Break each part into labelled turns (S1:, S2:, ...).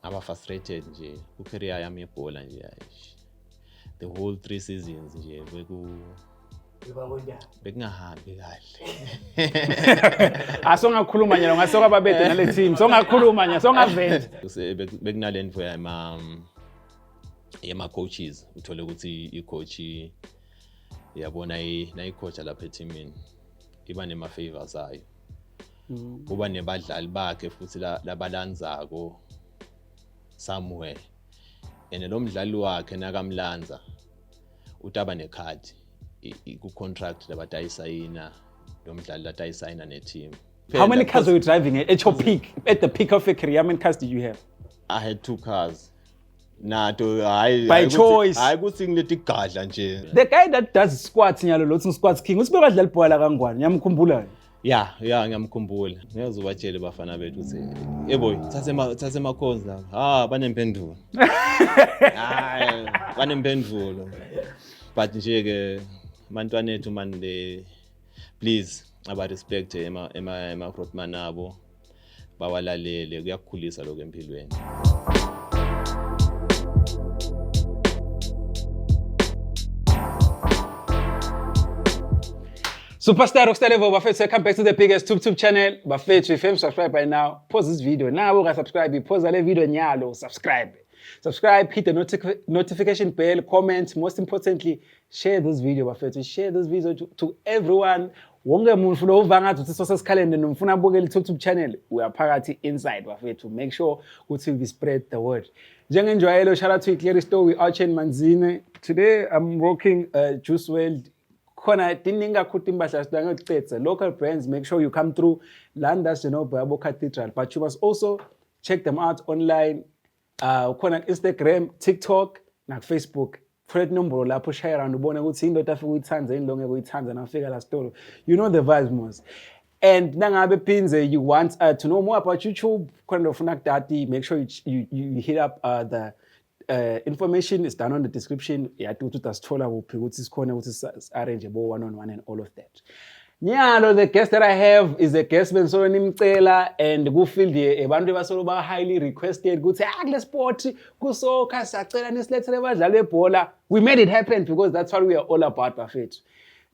S1: aba frustrated nje ku-career yami yebhola nje the whole 3 seasons nje bekungahambi kahle.
S2: Asongakhuluma nje ngasoka babethe nale team. Songakhuluma nje, songavenda.
S1: Bekunalento yama coaches uthole ukuthi i-coach yabona nayi-coach lapha eteamini iba nema favors ayo. Kuba nebadlali bakhe futhi labalandzako somewhere. And lo mdlali wakhe nakamlanza utaba nekhadi ku-contract labatayisayina lo mdlali latayisayina ne-team.
S2: How many cars were you driving at your peak? At the peak of your career, how many cars did you have?
S1: I had 2 cars.
S2: By choice.
S1: Hayi kuthi ngilethi gadla nje.
S2: The guy that does squats nyalo lothi squats king usibe kadlala ibhola kangwani ngiyamkhumbula.
S1: Yeah, ngiyamkhumbula. Ngeke ubatshele bafana bethu uthi boy thathe emakhonzi la. Banempendulo. Hayi, banempendulo. But nje ke bantwana ethu man please aba respect ema Grootman abo bawalalele kuyakukhulisa lokho empilweni.
S2: Superstar Rockstar Level, Bafethu, come back to the biggest YouTube channel. Bafethu, if you subscribe by now, pause this video. Now we subscribe, pause the video nyalo, subscribe. Subscribe, hit the notification bell, comment, most importantly, share this video, Bafethu. Share this video to everyone. Wonke umuntu lo uvanga ukuthi sources calendar nomfuna abukele YouTube channel. We are phakathi inside, Bafethu. Make sure ukuthi we spread the word. Njengenjwayelo, shout out to Clear Story, Archen Manzine. Today I'm rocking Juice WRLD. Local brands, make sure you come through Landas Bayabo Cathedral, but you must also check them out online. Instagram, TikTok, and Facebook. Fred number la push around the bone with Sindo Tafu in longer with Tanzania and figure la story. You know the vibes most. And nangabe pins you want to know more about YouTube, kind of make sure you hit up the information is down on the description. Yeah, to stola is corner which is arrangeable one-on-one and all of that. Nyalo, the guest that I have is a guest Bensolo Nimcela and go feel the abantu basolo highly requested. Go say le sport go so sacela nislethe badlala ebhola. We made it happen because that's what we are all about, Bafethu.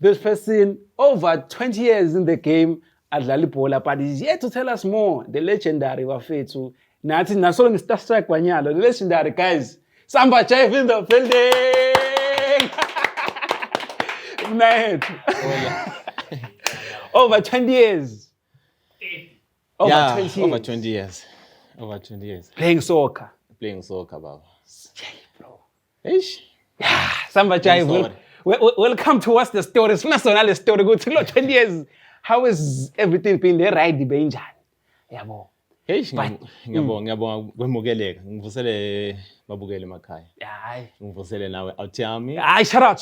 S2: This person over 20 years in the game adlala ibhola, but is yet to tell us more. The legendary Bafethu. Nathi naso ngi-star strike kwanyalo. The legendary guys. Samba Jive in the building. Man. Over 20 years.
S1: Over 20 years. Over 20 years.
S2: Playing soccer,
S1: baba.
S2: Bro.
S1: Eish.
S2: Yeah, Samba Jive. Welcome to us the story. Sina story go 20 years. How is everything been there right benjani? Yabo.
S1: Ngiyabonga kwemukeleka ngivusele babukele emakhaya.
S2: Hayi,
S1: ngivusele nawe awuthami.
S2: Hayi, shut up.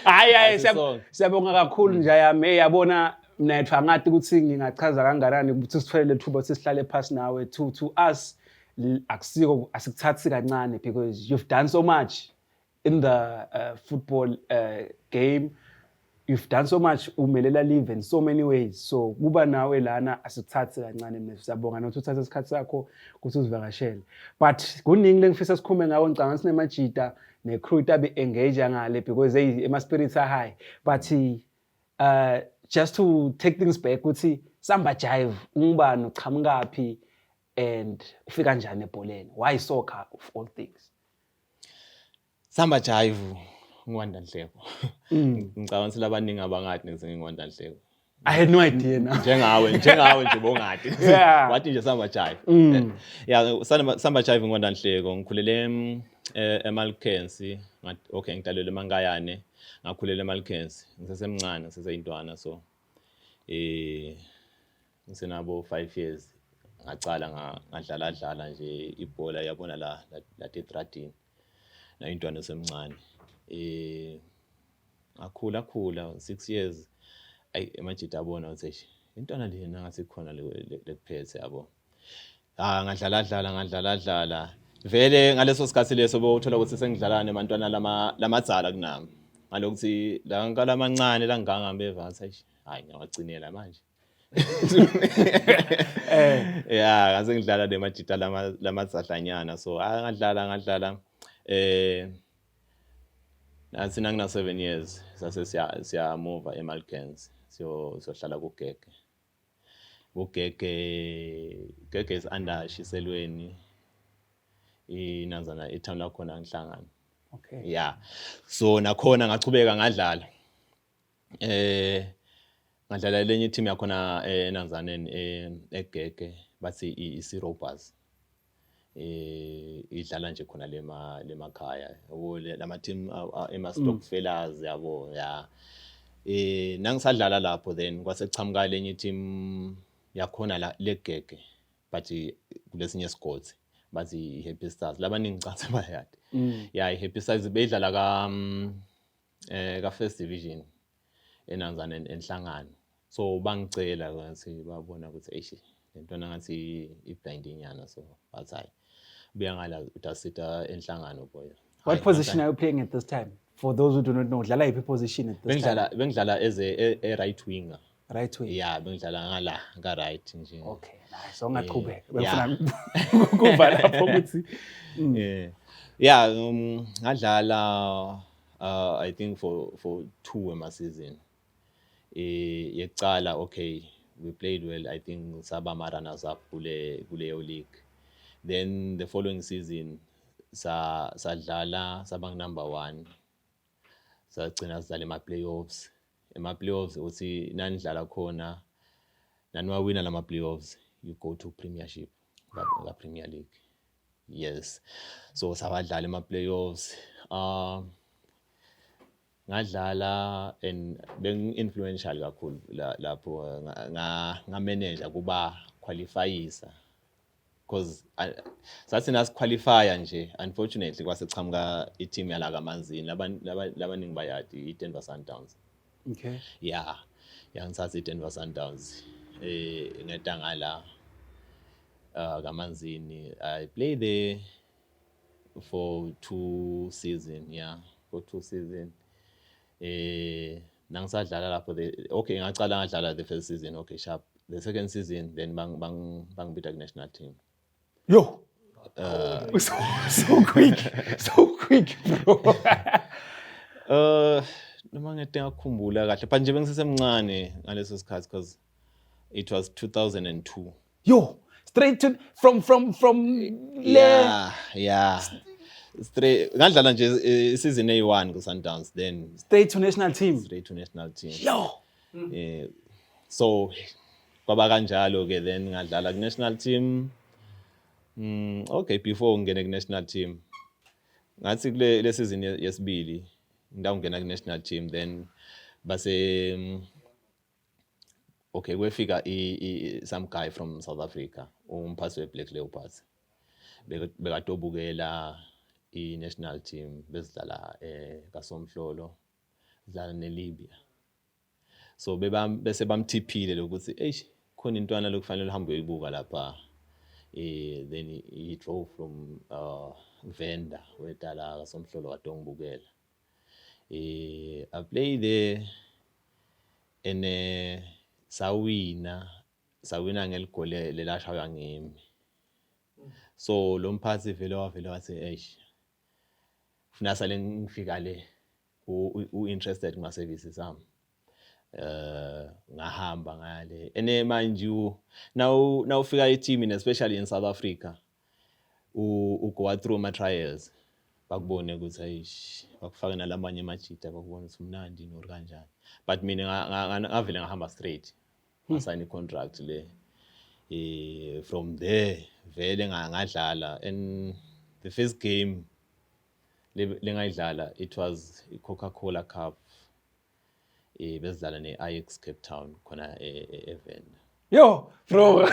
S2: Hayi, siyabonga kakhulu nje yami yabona mina ethu angathi ukuthi ngingachaza kangakanani ukuthi sitholele ithuba sisihlale phansi nawe to us akusiko asikuthathi kancane because you've done so much in the football game. You've done so much umelela live in so many ways. So kuba nawe lana asithathe kancane mina siyabonga nokuthi uthathe isikhathi sakho ukuthi uzivakashele. But kuningi lengifisa sikhume ngawo ngicanga sinemajita necrew tabe engage ngale because ema spirits are high. But just to take things back ukuthi Samba Jive ungubani uqhamukaphi and ufika kanjani ebholeni? Why soccer of all things?
S1: Samba Jive Ngwanda Nhleko. Ngicabanga ukuthi labaningi abangathi ngingwanda Nhleko.
S2: I had no idea now.
S1: Njengawe nje bongathi. Wathi nje Samba Jive. Yeah, Samba Jive Ngwanda Nhleko ngikhulele eMalkensi. Okay, ngidalelwe eMangayane. Ngakhulela eMalkensi. Ngisesemncane ngiseseyintwana so ngisenabo 5 years. Ngacala ngadlala nje ibhola yabona la Tetradini. Na intwana esemncane. Akhula 6 years emajita abona ukuthi intwana lena ngathi khona lekuphethe yabo ngadlala vele ngaleso sikhathi leso bowuthola ukuthi sengidlalana abantwana lamadzala kunami ngalokuthi la ngala amancane la ngangambe evasa hayi ngiyawagcinela manje Yeah, ngase ngidlala nemajita lamazahlanyana. So ngadlala nathi ngina 7 years sase siya move eMalkens siyohlala kuGege. Gege is under Shiselweni inazana etown lakhona ngihlangana.
S2: Okay.
S1: Yeah. So nakhona ngachubeka ngadlala. Ngadlala lenye team yakhona enazaneni eGege bathi iSirobas. Idlala nje khona lemakhaya. Lama team ema-Stockfellers yabo ya. Nangisadlala lapho then kwasechamuka lenye team yakhona la leGege but kulesinye isigodi bathi Happy Stars labaningi cha bayade. Yeah, Happy Stars beyidlala ka First Division enanzana enhlangano. So bangicela ngathi babona ukuthi eish lentwana ngathi iblinding yana so bathi hayi buya ngala utasita enhlangano boy.
S2: What position are you playing at this time? For those who do not know, dlala yipi position at this time?
S1: Bengidlala as a right winger.
S2: Right winger.
S1: Yeah, bengidlala ngala ka right nje.
S2: Okay, nice. Ongaqhubeka. Befuna kuva lapho ukuthi
S1: yeah, ngadlala I think for 2 ema season. Yecala okay, we played well. I think saba runners up kuleyo league. Then the following season sadlala sabang number 1. Sagcina sidlala ema-playoffs. Ema-playoffs uthi nanidlala khona naniwawina lama playoffs you go to premiership la Premier League. Yes. So sabadlala ema-playoffs. Ngadlala and beng influential kakhulu lapho nga manager kuba qualifyisa because sathi nas qualifier nje unfortunately kwasechamuka i-team yala kaManzini labaningi bayadi iDenver Sundowns.
S2: Okay.
S1: Yeah ngisatsi iDenver Sundowns ngeta ngala kaManzini. I played there for 2 seasons. Yeah, for 2 seasons. Nangisadlala lapho okay ngaqala ngadlala the first season okay sharp. The second season then bangibita national team.
S2: Yo. So quick bro.
S1: Noma ngete ngakhumbula kahle but nje bengisesemncane ngaleso sikhathi because it was 2002.
S2: Yo, straight to from
S1: yeah. Straight ngadlala nje season A1 ku Sundowns then
S2: straight to national team. Yo.
S1: So kwaba kanjalo ke then ngadlala ku national team. Okay, before ngene ku national team ngathi kule season yesibili ngidawungena ku national team then base okay kwefika some guy from South Africa umphathi weBlack Leopards bekatobukela i-national team besidlala kaSomhlolo sidlala neLibya. So bese bamthiphile lokuthi eish khona intwana lokufanele uhambe uyibuka lapha. Then he drove from Venda wedala kaSomhlolo wadongibukela. I played there and sawina ngeligole lelashaywa ngimi. So lo mphathi vele wathi eish ufuna sale ngifika le u-interested kuma services ami. Ngahamba ngale ene manje now ufika e-team especially in South Africa go through my trials bakubone ukuthi ayish bakufaka nalamanye amajita bakubona ukuthi mnandi nori kanjani but mina ngavele ngahamba straight ngasign contract le from there vele ngadlala and the first game lengayidlala it was Coca-Cola Cup besidlala ne-Ajax Cape Town khona eVenda.
S2: Yo bro.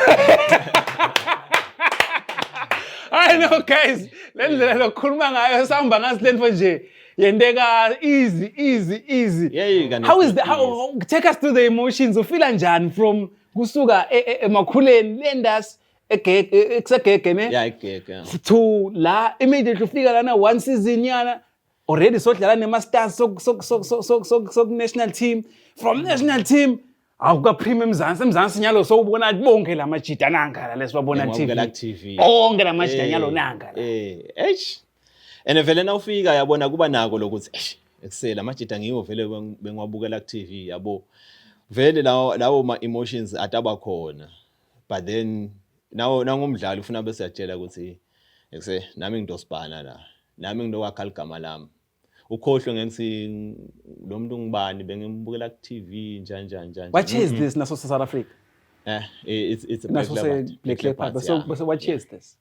S2: I know guys lendlela lokukhuluma ngayo sihamba ngasilento nje yendeka easy.
S1: Yeah,
S2: how take us through the emotions ufila njani from kusuka emakhuleni lendas ekusegege ne
S1: yeah egege
S2: to la immediately ufika lana 1 season yana already sodlala nema stars sok national team from national team Awuka premium Mzansi nyalo sowubona bonke lamajita nangala lesibabona TV. Bonke lamajita nyalo nangala.
S1: And vele nawufika yabona kuba nako lokuthi ekusela amajita ngiwo vele bengiwabukela ku TV yabo. Vele lawo ma emotions ataba khona. But then nangomdlalo ufuna bese yatshela ukuthi ekuse nami ngidosibana la. Nami ngidowakha igama lami. Ukhohlwe ngengisi lo muntu ngibani bengimbukela ku TV njani.
S2: What is this naso South Africa?
S1: It's a
S2: Black Leopard. So what is this?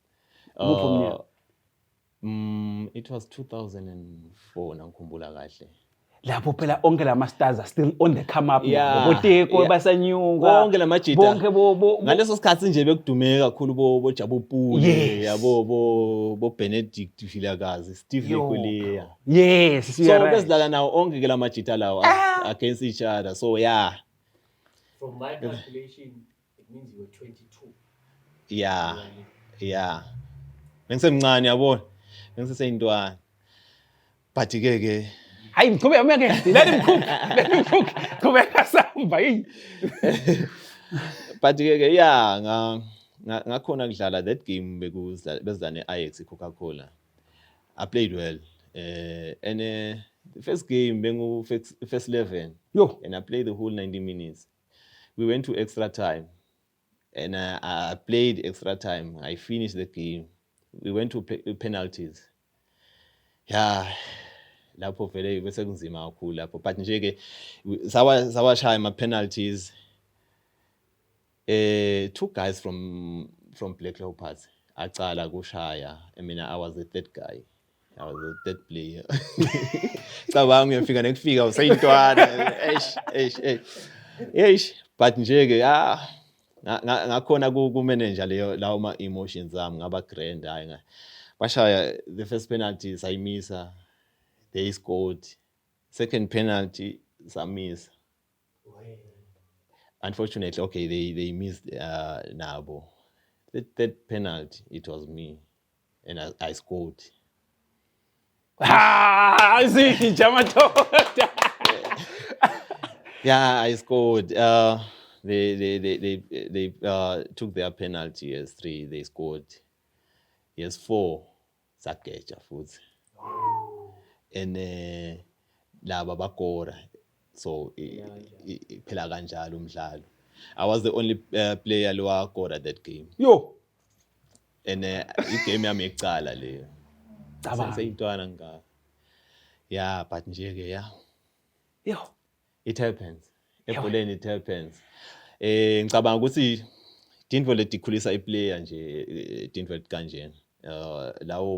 S1: It was 2004 ngikhumbula kahle.
S2: Lapho phela onke lama stars are still on the come up. Boteko basanyunga.
S1: Bonke lamajita.
S2: Bonke
S1: ngaleso sikhathi nje bekudume kakhulu bo Jabu Pule, yabo bo Benedict Vilakazi, Steve Lekweleya.
S2: Yes,
S1: so besidlala nawo onke ke lamajita lawo against each other. So
S3: from my calculation it means you were 22.
S1: Bengisemncane yabona. Bengiseseyintwana. But ke
S2: hayi mqhubeka meke let him cook qhubeka samba hey.
S1: But ke ngakhona kudlala that game bezane Ajax Coca-Cola. I played well. And the first game bengu first 11 and I played the whole 90 minutes. We went to extra time and I played extra time. I finished the game. We went to penalties. Lapho vele bese kunzima kakhulu lapho, but nje ke sawashaya ama penalties. Two guys from Black Leopards acala kushaya. I mean I was the third guy. I was the third player. Cabanga uyafika nekufika usayintwana. But nje ke ngakhona ku manager leyo lawo ma emotions ami ngaba grand hayi bashaya the first penalty sayimisa. They scored. Second penalty, Samis. Unfortunately, okay, they missed Nabo. The third penalty, it was me, and I scored.
S2: I see, Jamato.
S1: I scored. They took their penalty as 3. They scored. Yes, 4. Sakecha foods. And laba bakora. So phela kanjalo umdlalo. I was the only player lo wakora that game. And igame yami ecala leyo. Sengiyintwana nga. But nje ke it happens. Ebholeni it happens. Ngicabanga ukuthi Dinvo letikhulisa iplayer nje Dinvo kanjena. Lawo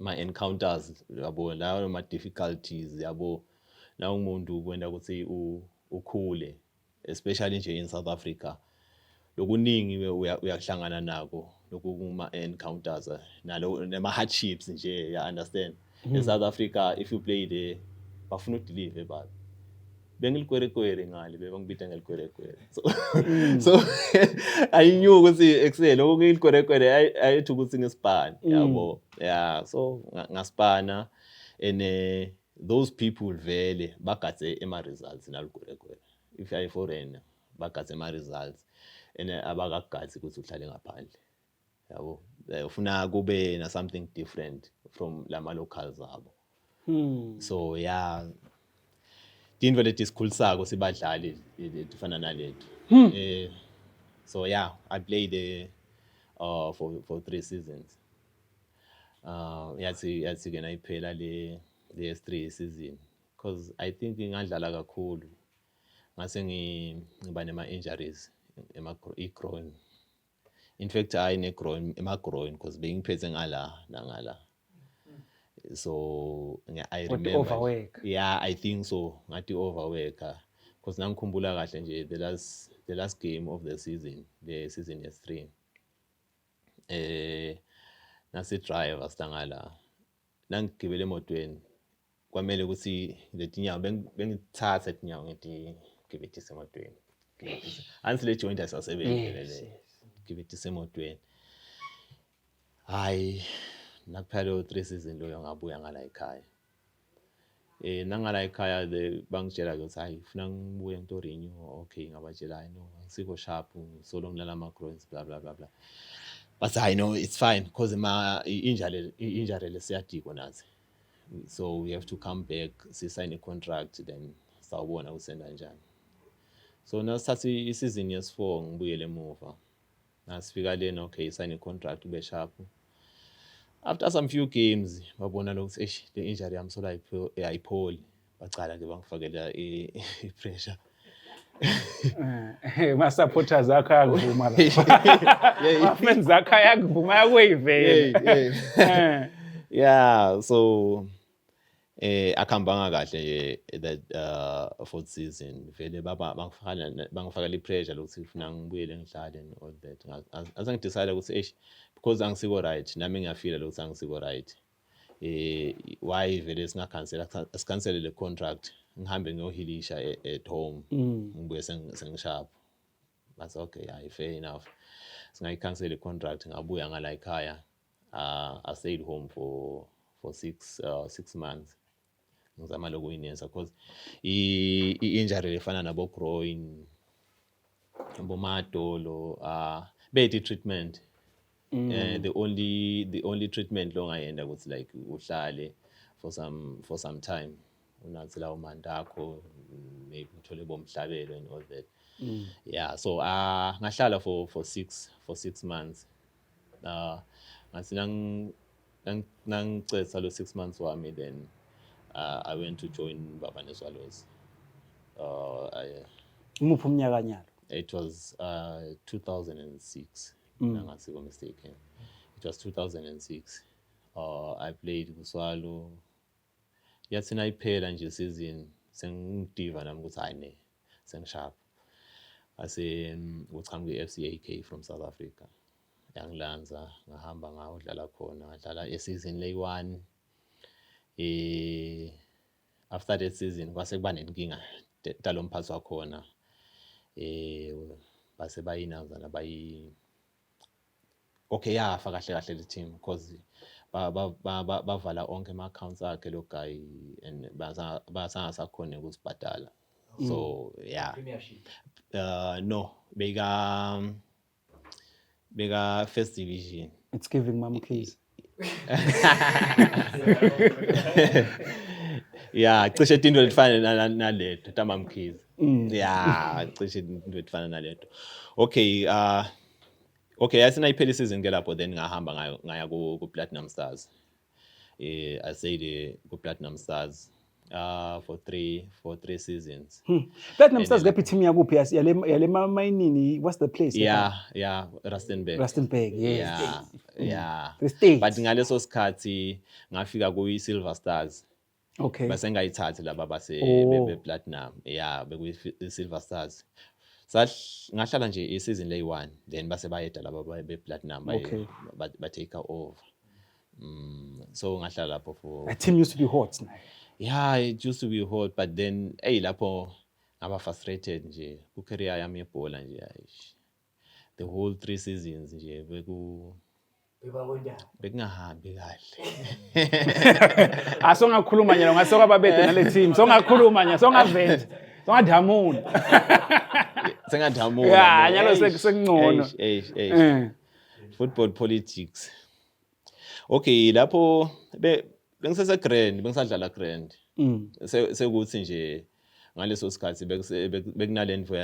S1: my encounters yabo lawo ma difficulties yabo na umuntu kwenda ukuthi ukhule, especially nje in South Africa. Lokuningi uyahlangana nako lokuma encounters nalo nema hardships nje, you understand. In South Africa if you play there bafuna udeliver but bengilikwere ngale bebangibita ngelikwerekwere. So I knew ukuthi excel lokuyilikwere ayethu ukuthi ngesipana yabo. So ngaspana and those people vele bagathe ema results nalikwerekwere. If you are foreigner bagathe ema results and abakagathi ukuthi uhlale ngaphandle yabo. Ufuna kube na something different from lama locals abo. So Dinvo letikhulisako sibadlali lefana nalethu. So I played for 3 seasons. Yathi ke nayiphela le S3 season because I think ngadlala kakhulu ngase ngiba nema injuries groin. In fact I ne groin because bengiphethe ngala nangala. So I remember
S2: overwork.
S1: I think so ngathi overwork because nangikhumbula kahle nje the last game of the season S3 nasi driver stangala nangigibele emotweni kwamele ukuthi letinyawo bengithatha etinyawo ngithi gibethise emotweni ansile joint asasebenze gibethise emotweni hayi nakuphela 3 season loyo ngabuya ngala ekhaya nangala ekhaya bangitshela ukuthi hayi ufuna ngibuye ngiTorinho okay ngabatshela hayi no angisiko sharp solo ngilala ama-groins blah blah blah blah but I know it's fine because injury lesiyadikwa nazi so we have to come back sign a contract then sawubona usenda njani so nasithatha isizini yesi4 ngibuyele emuva nasifika lena okay sign a contract ube sharp after some few games babona lokuthi le injury yami solo ayipholi bacala ke bangifakela i-pressure
S2: ma-supporters akho ayakuvuma ma-fans akho ayakuvuma yakuyivela
S1: yeah so akuhambanga kahle that fourth season vele bangifakela i-pressure lokuthi ufuna ngibuyele ngidlale and all that ase ngidecide ukuthi because angisiko right nami ngiyafila lokuthi angisiko right why vele singakhansela le contract ngihambe ngiyohilisha at home ngibuye sengisharp but okay hayi fair enough singayikhansela le contract ngabuya ngala ekhaya I stayed home for 6 months ngizama lokuyinenza because i-injury lefana nabo groin bomadolo bethi treatment the only treatment longayenda ukuthi like uhlale for some time unathi lawo mandakho maybe uthole bomhlabelo and all that yeah so ngahlala for 6 months ngathi nangicetha lo 6 months wami then I went to join Bafana Swallows
S2: umuphi umnyaka nyalo
S1: it was 2006 nangasiko mistaken it was 2006 I played kuSwallow yathi nayiphela nje season sengidiva nami ukuthi hayi ne sengisharp ase uchamuke FCAK from South Africa yangilanza ngahamba ngayodlala khona ngadlala esizini ley1 after that season kwase kuba nenkinga dalo mphathi wakhona base bayinazana okay yafa kahle le team because bavala onke ama accounts akhe lo guy and basangasakhona ukusibhadala so yeah no bega first division
S2: it's giving mom keys
S1: yeah cishe into efana naleto tamam keys yeah cishe into efana naleto okay okay yasina iphela isizini ke lapho then ngahamba ngaya ku Platinum Stars I stayed ku Platinum Stars for 3 seasons.
S2: Platinum Stars gaphi team yakuphi yale mayinini what's the place?
S1: Yeah Rustenburg yeah but ngaleso sikhathi ngafika ku Silver Stars.
S2: Okay.
S1: Base ngayithathi laba be Platinum yeah beku Silver Stars. Ngahlala nje isizini ley1 then base bayeda laba be Platinum ba take over. So ngahlala lapho for
S2: that team used to be hot now.
S1: Yeah, it used to be hot but then lapho ngaba frustrated nje ku career yami yebhola nje the whole 3 seasons nje bekungahambi kahle.
S2: Asongakhuluma nyalo ngasoka babede nale team. Songakhuluma nyalo songavenda. Songadhamuna.
S1: Sengadhamuna.
S2: Yeah, nyalo sekungcono.
S1: Football politics. Okay, lapho bengisese grand, bengisadlala grand. Sekuthi nje ngaleso sikhathi bekunalendvo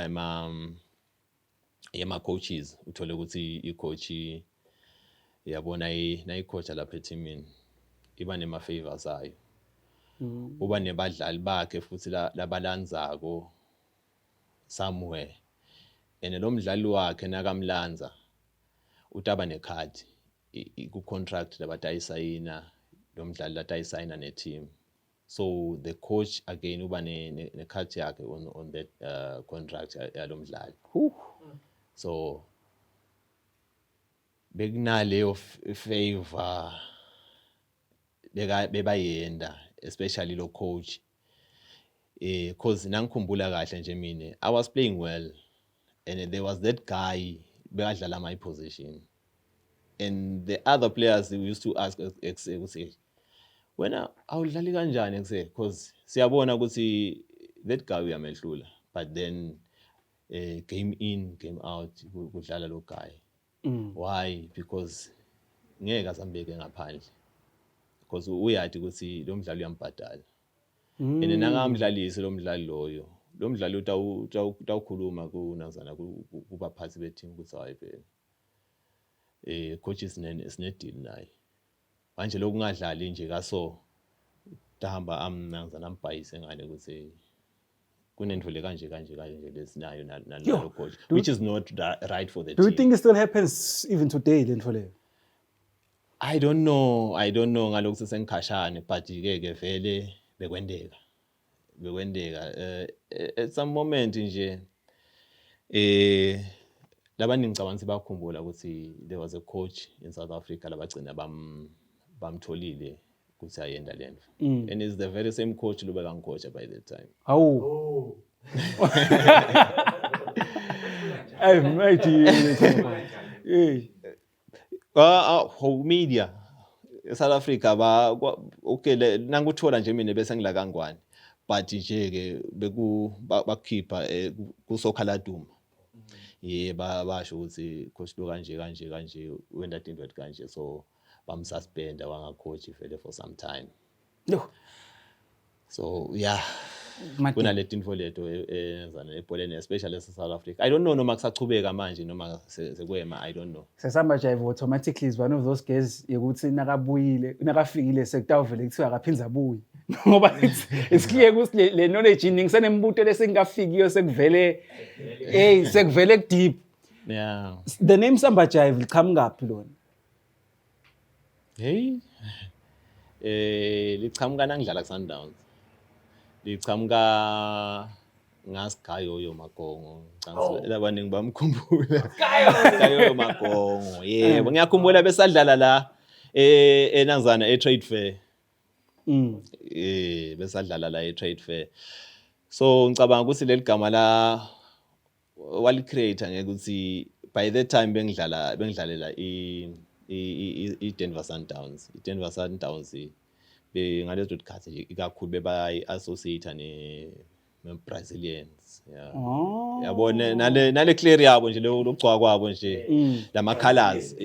S1: yama coaches uthole ukuthi icoach yabona nayicoach lapha eteamini iba nema favors ayo. Uba nebadlali bakhe futhi labalandzako somewhere. And lo mdlali wakhe nakamlanza utaba necard ku contract labatayisayina lo mdlali latayisayina ne team. So the coach again uba ne card yakhe on that contract yalo mdlali. So bekunaleyo favor bebayenda especially lo coach cause nangikhumbula kahle nje mina I was playing well and there was that guy bekadlala my position and the other players they used to ask ukuthi wena awudlali kanjani kuse because siyabona ukuthi that guy uyamehlula but then game in game out kudlala lo guy. Why? Because ngeke asambeke ngaphandle because uyathi ukuthi lo mdlali uyambhadala and nangamdlalisi lo mdlali loyo lo mdlali utawukhuluma kunazana kubaphathi beteam ukuthi hayi phela coaches sine deal naye manje lokungadlali nje kaso tahamba amnazana ambhayise ngane ukuthi kunendvule kanje lesinayo nalo coach which is not right for the team.
S2: Do you think it still happens even today lento leyo?
S1: I don't know ngalokho sesengikhashane but ke vele bekwendeka at some moment nje labani ngicabanga bakhumbula ukuthi there was a coach in South Africa labagcina bamtholile ukuthi ayenda lento and it's the very same coach lo bekangicoacha by that time.
S2: Oh. I've met you.
S1: Media South Africa okay nanguthola nje mina bese ngila kangwane but nje ke bakukhipha kusokhala duma basho ukuthi coach lo kanje wenda into kanje so bamsuspenda wangacoach vele for some time. So yeah kunaleti info leto ezana ebholeni especially South Africa. I don't know noma kusachubeka manje noma sekwema I don't know.
S2: Sesamba jive automatically is one of those guys ukuthi nakafikile sekutawuvele kuthiwa akaphinza abuye ngoba it's clear ukuthi le knowledge iningi senembuto lesengafikiyo sekuvele sekuvele deep.
S1: Yeah.
S2: The name Samba Jive liqhamuka kuphi lona?
S1: Liqhamuka nangidlala kuSundowns. Liqhamuka ngaSikayo Magongo. Labaningi bamkhumbula. Skayo Magongo. Yebo ngiyakhumbula besadlala la enazana trade fair. Besadlala la trade fair. So ngicabanga ukuthi leli gama la wali creator ngekuthi by that time bengidlalela i Denver Sundowns. I Denver Sundowns ngalezo dikhathi nje ikakhulu bebayi associate ne Brazilians. Yeah. Yabona nale clear yabo nje lokugcwa kwabo nje lama colors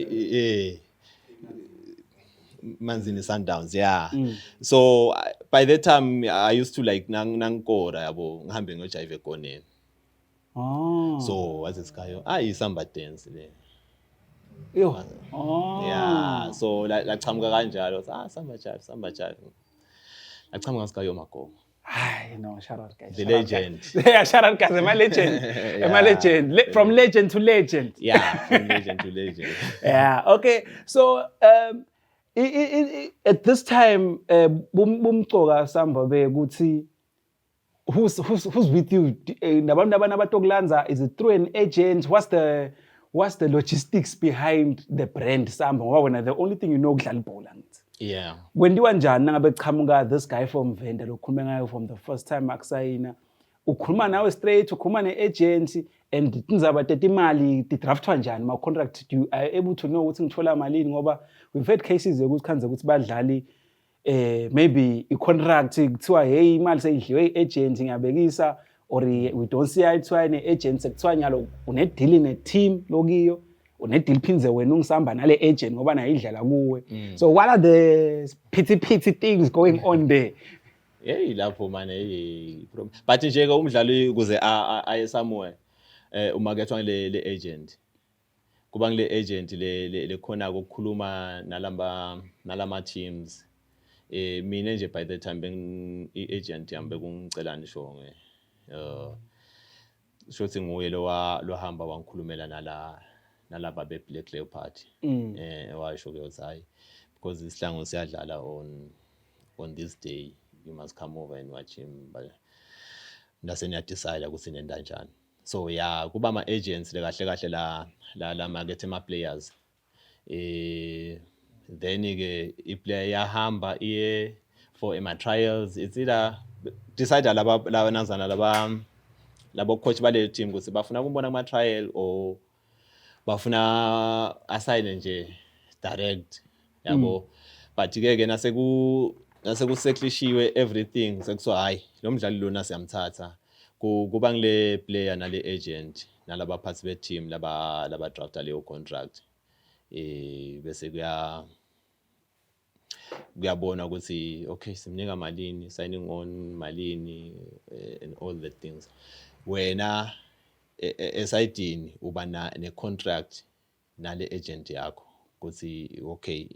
S1: Manzini Sundowns. Yeah. So by that time I used to like nangikora yabo ngihambe ngojive egoneni. So was it Skayo Samba dance le. Yeah, so la chamuka kanjalo Samba Jive achamuka Skayo Magongo.
S2: Shout out guys.
S1: The legend.
S2: Yeah, shout out guys. My legend. Yeah. My legend. From legend to legend.
S1: Yeah, from legend to legend.
S2: Yeah, okay. So at this time bumcoka Samba bekuthi who's with you? Nabantu abatokulanza, is it through an agent? What's the logistics behind the brand Samba? Ngoba the only thing you know kudlala ibhola ngithi.
S1: Yeah.
S2: Wendiwa njani nangabe qhamuka this guy from Venda lokhuluma ngayo from the first time akusayina? Ukhuluma nawe straight, ukhuluma ne-agent and tinzaba tetimali tidraftwa njani ma contract you are able to know ukuthi ngithola malini ngoba we've had cases ukuthi khanze ukuthi badlali maybe i-contract kuthiwa hey imali seyidliwe i-agent ngiyabekisa or we don't see eye to eye ne-agent sekuthiwa nyalo une-deal ne-team lokiyo une-deal phinze wena ungisamba nale-agent ngoba nayo idlala kuwe. So what are the pity things going on there?
S1: Lapho manje but nje ke umdlali kuze aye somewhere umakethwa le agent kuba ngile agent le khona ukukhuluma nalama teams mina nje by the time i-agent yami bekungicela nishonge shothi nguye lo hamba wangikhulumela nalaba be-Black Leopard washo ke uthi hayi because isihlangu siyadlala on this day you must come over and watch him but ndase niya decide ukuthi nenda njani. So yeah kuba ama agents le kahle la market ama players then ke I player yahamba iye for ama trials it's either decide laba nazana labo coach bale team ukuthi bafuna ukubona kuma trial or bafuna assign nje direct yabo but ke nase nase kuseklishiwe everything sekuthiwa hayi lo mdlali lona siyamthatha kuba ngile player nale agent nalabaphathi be team laba drafta leyo contract bese kuyabona ukuthi okay simnika malini signing on malini and all the things wena esidini uba ne contract nale agent yakho ukuthi okay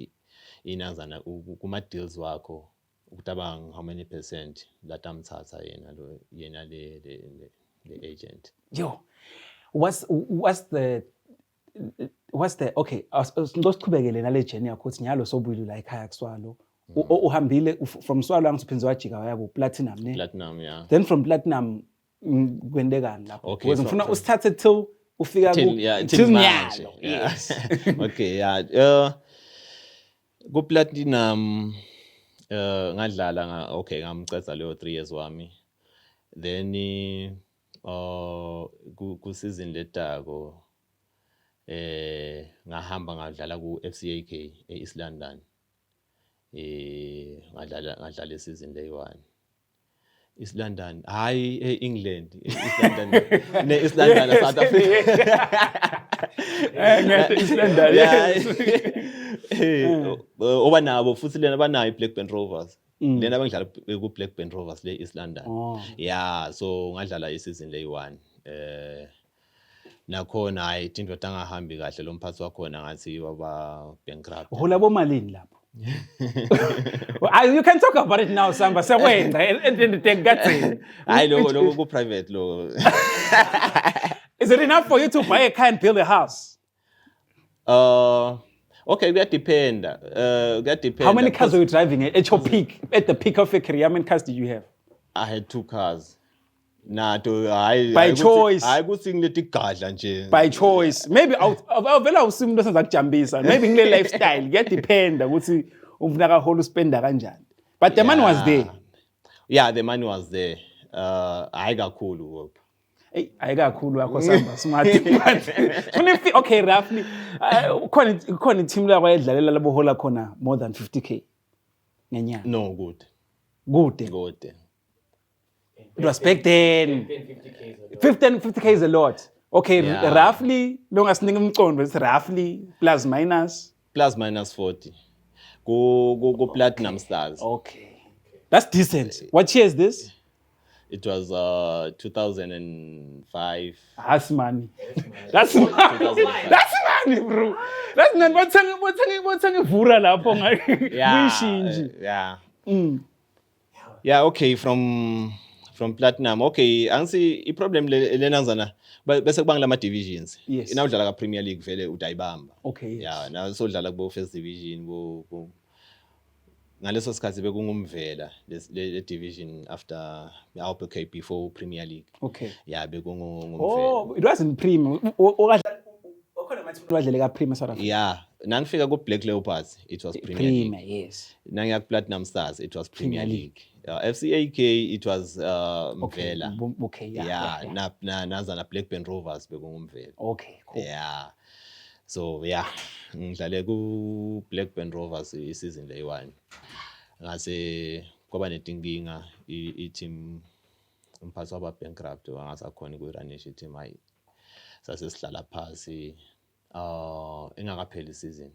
S1: inanzana kuma deals wakho ukutabanga how many percent latamthatha yena le agent.
S2: Yo, what's the okay ngosichubekele nale journey yakho ukuthi nyalo sobuyilu la ekhaya kuswalo uhambile from swalo angiphinze wajika waya ku platinum ne
S1: Platinum, yeah.
S2: then from platinum kwendekani lapho
S1: Okay,
S2: because ngifuna usithathe till ufika
S1: till manje.
S2: Nyalo.
S1: Yeah.
S2: Yes.
S1: Okay, yeah. Ku platinum ngadlala okay ngamcetha leyo 3 years wami. Then ku season letako ngahamba ngadlala ku FCAK eEast London. Ngadlala season day 1. East London, hayi England, East London, ne East London South Africa.
S2: East London. Yes.
S1: Oba nabo futhi lena banayo Blackburn Rovers. Lena bangidlala ku Blackburn Rovers le East London. Yeah, so ngadlala season day 1. Nakhona hayi into tangahambi kahle lo mphathi wakhona ngathi waba bankrupt.
S2: Hola bomalini lapho. You can talk about it now, Samba. Say when and take gatsini.
S1: Hayi lo ku private lo.
S2: Is it enough for you to buy a car and build a house?
S1: Okay, that depend.
S2: How many cars were you driving at your peak? At the peak of your career, how many cars did you have?
S1: I had 2 cars. Hayi
S2: by choice.
S1: Hayi kuthi ngilethi gadla nje.
S2: By choice. Maybe vela usimo into senza kujambisa. Maybe ngile lifestyle kuyadependa ukuthi ufuna kakhulu spenda kanjani. But the money was there.
S1: Yeah, the money was there. Hayi kakhulu.
S2: Hey, ayikakhulu yakho Samba smart. Okay, roughly khona team la kwayedlalela labo hola khona more than 50k ngenyanga.
S1: No, good.
S2: Good. It was back then. 50k is a lot. Okay, yeah. Roughly long as ninga umcondo it's roughly plus minus
S1: 40. Go Platinum Stars.
S2: Okay. That's decent. What year is this?
S1: It was 2005.
S2: That's money. That's money. That's money, bro. That's not what's vura lapho ngishinji.
S1: Yeah. Yeah, okay, from Platinum. Okay, ansi I problem lenanzana bese kubanga lama divisions.
S2: Yes.
S1: Inawudlala ka Premier League vele utayibamba.
S2: Okay. Yes.
S1: Yeah, na so dlala ku first division ku ngaleso sikhathi bekungumvela le division after RBK before Premier League.
S2: Okay.
S1: Yeah, bekungumvela.
S2: Oh, it wasn't Premier. Okhona mathi wadlele ka Premier South Africa.
S1: Yeah, nangifika ku Black Leopards it was Premier League.
S2: Yes.
S1: Nangiya ku Platinum Stars it was Premier League. FCAK it was Mvela.
S2: Okay, yeah.
S1: Nazana Blackburn Rovers bekungumvela.
S2: Okay, cool.
S1: Yeah. So yeah, ngidlale ku Blackburn Rovers season day 1. Ngase kwaba netinkinga team umphathi waba bankrupt wangasakhona ukuranisha team hayi. Sase sihlala phansi engakapheli season.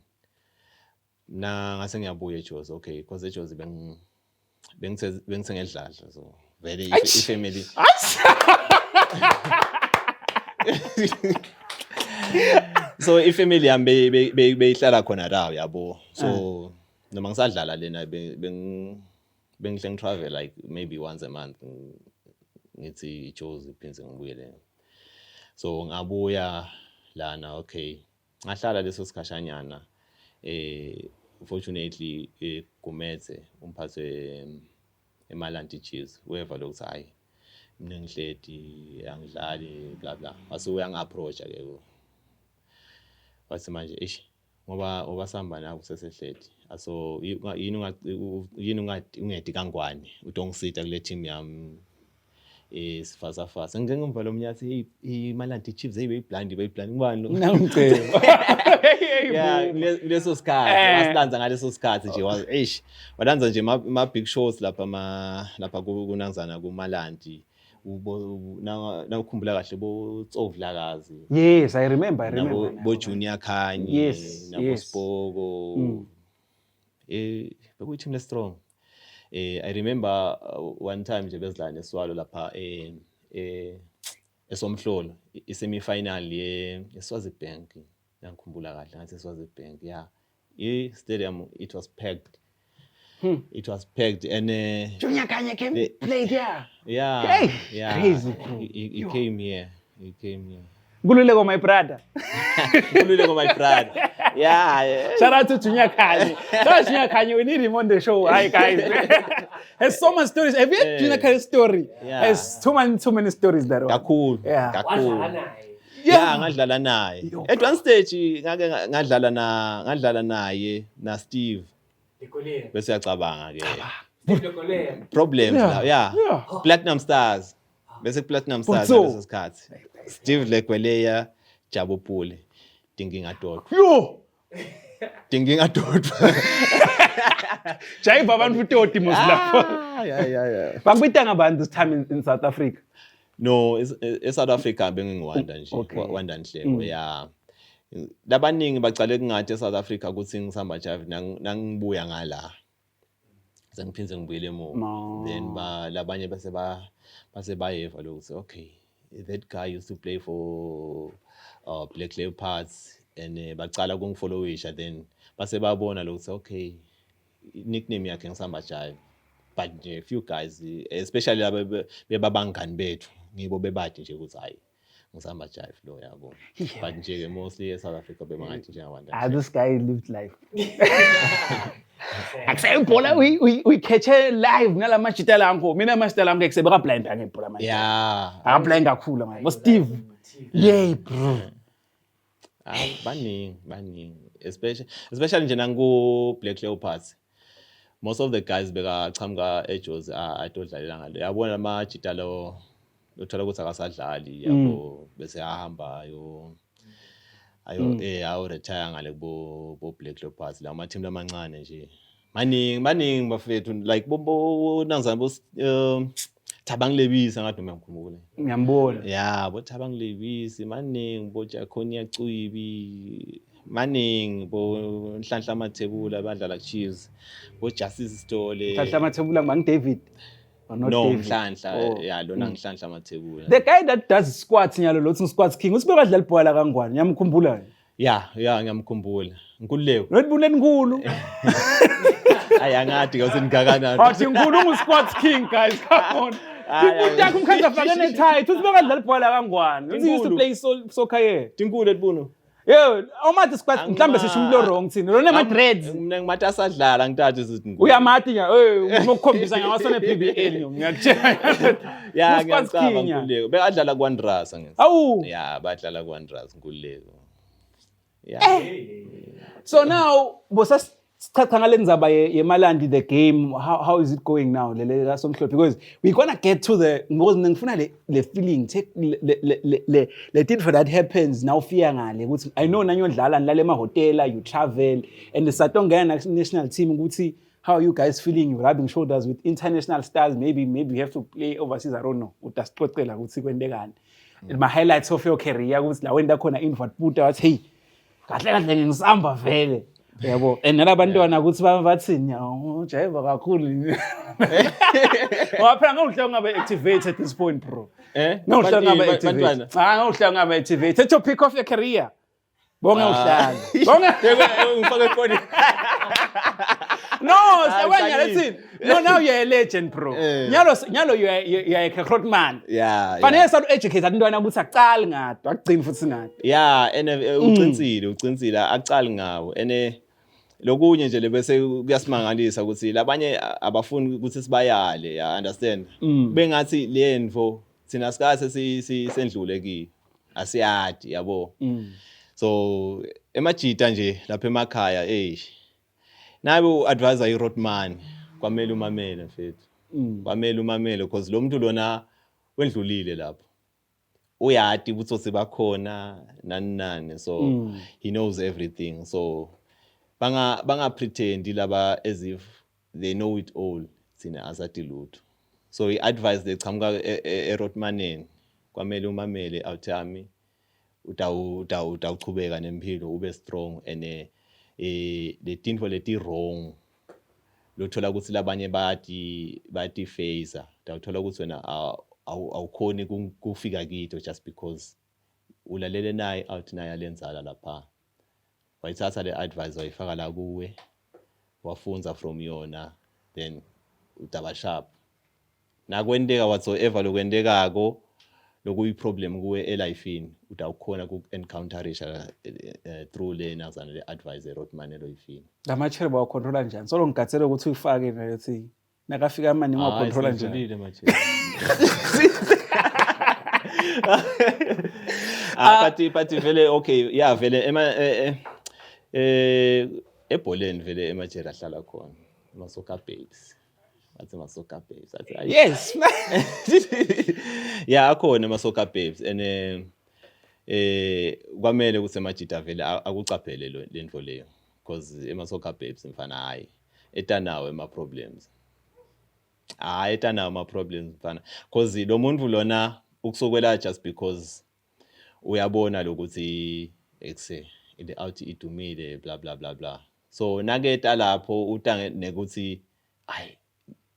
S1: Na ngase ngiyabuya eJozi okay because eJozi bengithengedladla so very family. So ifamily yami beyihlala khona la yabo so noma ngisadlala lena bengihle travel like maybe once a month ngithi iJozi phinze ngibuyele so ngabuya lana okay ngahlala leso sikhashanyana fortunately Gumede umphathi eMalandi Chiefs whoever looks hayi mina ngihledi angidlali bla bla wase uyangi-approach ke wathi manje ngoba sihamba nawe kusesehledi so yini ungedi kangwane utongisita kule team yami sifasa ngengimva lo mnyathi iMalandi Chiefs beyiblind ngibani lo
S2: Ngicela
S1: Yeah, leso sikhathi wasidanza ngaleso sikhathi nje wadanza nje ma big shows lapha kunanzana kuMalandi na ukhumbula kahle bo Tsovlakazi.
S2: Yes, I remember.
S1: Bo Junior Khanye,
S2: Yes,
S1: nabo Spoko. Beku team strong. I remember one time nje bezidlala eSwalo lapha eSomhlolo isemi final yeSwazi Bank. Ngikhumbula kahle ngathi eSwazi Bank. Yeah. Stadium it was packed. It was packed and
S2: Junior Khanye came played here.
S1: Yeah.
S2: Hey,
S1: Yeah.
S2: crazy.
S1: He came here.
S2: Ngululeko my brother.
S1: Ngululeko my brother. Yeah.
S2: Shout out to Junior Khanye. That's Junior Khanye. We need him on the show. Hi guys. Has so many stories. Have you heard Junior Khanye's story?
S1: Yeah.
S2: Has too many stories that one.
S1: Kakhulu.
S2: Yeah.
S1: Kakhulu. Yeah, ngadlala naye. At one stage ngake ngadlala naye na Steve. Bese yacabanga ke. Problems la. Yeah. Platinum Stars. Bese Platinum Stars leso sikhathi. Steve Lekweleya, Jabu Pule. Thinking adodwa.
S2: Yo.
S1: Thinking adodwa.
S2: Jayiva abantu utoti mos lapho.
S1: Yeah.
S2: Bangibita ngabantu this time in South Africa.
S1: No, South Africa bengiwanda nje. Wanda Nhleko. Yeah. Labaningi bacale kungathi eSouth Africa ukuthi ngisamba jive nangibuya ngala. Sengiphinze ngibuyele emuva. Then labanye base bayeva lokuthi okay, that guy used to play for Black Leopards and bacala kungifollowisha then base babona lokuthi okay, nickname yakhe ngisamba jive. But a few guys especially laba bebabangani bethu ngibo bebathi nje ukuthi hayi ngisamba jive lo yabo. But nje mostly eSouth Africa bebangathi nje ngawanda.
S2: This guy lived life. Akusayibhola we catch live nala machitela anko. Mina machitela anko eksebeka blind angibhola manje.
S1: Yeah.
S2: Akablind kakhulu manje. Bo Steve. Yeah, bro.
S1: Baningi. Especially nje nangu Black Leopards. Most of the guys bekachamuka eJozi atodlalela ngalo. Yabona amajitalo uthola ukuthi akasadlali yabo bese ahamba ayo retire ngale bo Black Leopards la ama team lamancane nje. Maningi bafethu like bo nanzana bo Thabang-Lebisi ngathi ngiyamkhumbula.
S2: Ngiyambona.
S1: Yeah, bo Thabang-Lebisi maningi bo Jaconia Cwibi. Maningi bo Nhlanhla Mathebula badlala Chiefs. Bo Justice Stole.
S2: Nhlanhla Mathebula ngibang David.
S1: No, Nhlanhla. Yeah, lona Nhlanhla Mathebula.
S2: The guy that does squats nyalo lothi squats king usibeka dlala ibhola kangwani ngiyamkhumbula.
S1: Yeah, ngiyamkhumbula. Nkululeko.
S2: Notibule enkulu.
S1: Ayangathi ngawusengikakana.
S2: Athi nkulu ungu-squats king guys, come on. Umuntu yakho umkhanza afake ne-tight, uthi beka dlala ibhola kangwani. Uthi used to play soccer here.
S1: Tinkulu etibunu.
S2: Yo, awumathi squats mhlambe sisho umlo wrong thina. Lona ama-dreads.
S1: Mina ngimathi asadlala ngithathe izithi nkulu.
S2: Uyamathi nya, ngokukhombisa ngawasona PBL ngiyakutshela.
S1: Yeah, ngiyacaba Nkululeko. Bekadlala kwaNdrasa ngithi.
S2: Awu.
S1: Yeah, badlala kwaNdrasa Nkululeko. Yeah.
S2: So now bosasichacha ngale ndzaba yeMalandi the game, how is it going now lele kaSomhlophe, because we gonna get to the because ngifuna le feeling take le thing for that happens now fear ngale ukuthi I know nanyodlala nilale emahotela, you travel and satongena national team ukuthi how are you guys feeling, you rubbing shoulders with international stars, maybe you have to play overseas, I don't know utasicocela ukuthi kwendekani my highlights of your career ukuthi la wenda khona invert puta wathi hey kahle ngisamba vele yabo and nalabantwana ukuthi bathini ujayiva kakhulu waphela ngawuhlela ngabe activate at this point bro ngawuhlela ngabe activate ngawuhlela ngabe activate to pick off your career bonge uhlala
S1: ngifake phone.
S2: No, no, now you're a legend, bro. Nyalo you're a Krotman.
S1: Yeah.
S2: Fanele sa educate abantwana ukuthi aqali ngato, agcina futhi ngato.
S1: Yeah, uqinisile aqali ngawo. Ene lokunye nje lebese kuyasimangalisa ukuthi labanye abafuni ukuthi sibayale, ya understand. Bengathi lento thina sikase sendlule ki. Asiyadi yabo. So emajita nje lapha emakhaya nawe advisor iRotman kwamele umamele mfethu. Kwamele umamele because lo muntu lona wendlulile lapho. uyati ubutsotsi bakhona nani so he knows everything so banga pretend laba as if they know it all sina asathi lutho so I advise lechamuka eRotmaneni kwamele umamele awuthami utawuchubeka nempilo ube strong ene le tinto leti wrong lothola ukuthi labanye bathi phaser utawuthola ukuthi wena awukhoni kufika kito just because ulalele naye awuthi naye alenzala lapha wayithatha le advice wayifaka la kuwe wafunza from yona then utaba sharp nakwendeka whatsoever lokwendekako lokuyi problem kuwe elifeini utawukhona ku encounterisha through le nazana le advice eRotman loyifini
S2: lamachere bawa controller njani so longigatsela ukuthi uyifake lethi nakafika amaningi wa controller njani
S1: but vele okay yeah vele ebholeni vele emajeri ahlala khona ama-soccer babes bathi ama-soccer babes
S2: yes
S1: yeah akhona ama-soccer babes and kwamele ukuthi emajita vele akucaphele lento leyo because ema-soccer babes mfana hayi etanawo ama-problems etanawo ama-problems mfana because lo muntu lona ukusokwela just because uyabona lokuthi ekuse ile out idumile bla bla bla bla so naketa lapho utange nekuthi hayi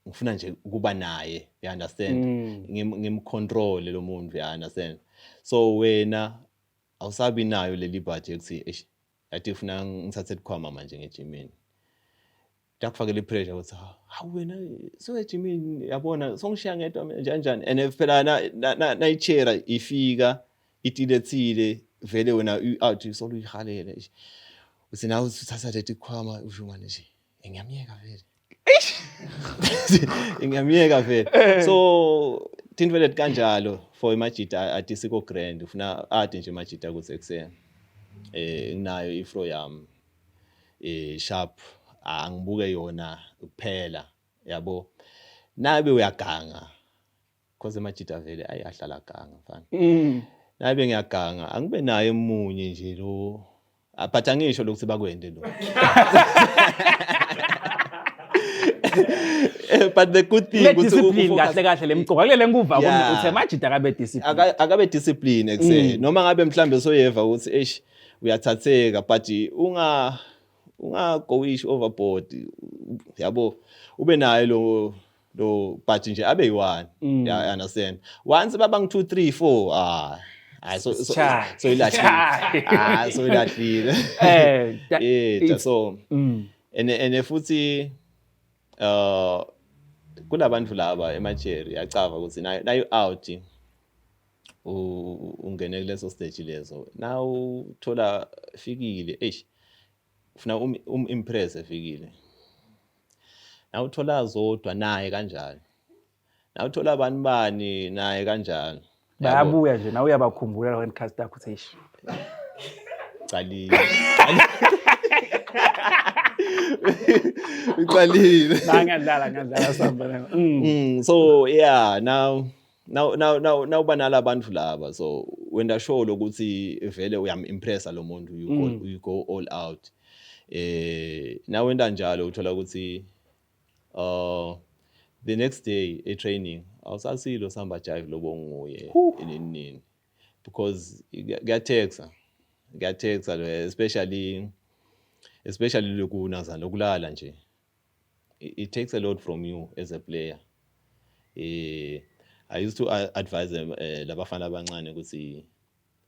S1: ngifuna nje ukuba naye you understand ngimcontrol lo muntu you understand so wena awusabi nayo le liberty ekuthi yathi ufuna ngithathe ikhwama manje ngejimini takufakela ipressure ukuthi hawu wena so ejimini yabona songishiya ngedwa njani and phela na ichera ifika itiletsile vele wena out solo ihalele usina uthatha lethi khwama ujumane nje ngiyamiyeka vele ngiyamiyeka vele so tinvele kanjalo for imajita athi siko grand ufuna ade nje imajita ukuthi ekseni nginayo ifro yami sharp angibuke yona kuphela yabo nabe uyaganga because imajita vele ayahlala ganga mfana nabe ngiyaganga angibe naye emunye nje lo aphatha ngisho lokuthi bakwende lo but the good thing
S2: ukuthi discipline kahle lemgqoka kulele nguva ukuthi majida
S1: akabe discipline ekuse noma ngabe mhlambe soyeva ukuthi uyathatheka but unga goish overboard yabo ube naye lo but nje abe yi1 yeah understand once baba ngi 2 3 4 so ilahlile so ilahlile so and futhi kulabantu laba emajeri yacava ukuthi nayo out ungene kuleso stage lezo now uthola fikile ufuna impress efikile now uthola zodwa naye kanjalo now uthola bani naye kanjalo
S2: bayabuya nje nawe uyabakhumbula when cast yakho uthi
S1: uqalile uqalile
S2: ngadlala samba
S1: so yeah now banala abantu laba so wenda show lokuthi vele uyamimpressa lo muntu you go all out now wenda njalo uthola ukuthi the next day a training awusasilo samba jive lobo nguye enini because kuyatexa especially lokunazana lokulala nje it takes a lot from you as a player I used to advise them labafana abancane ukuthi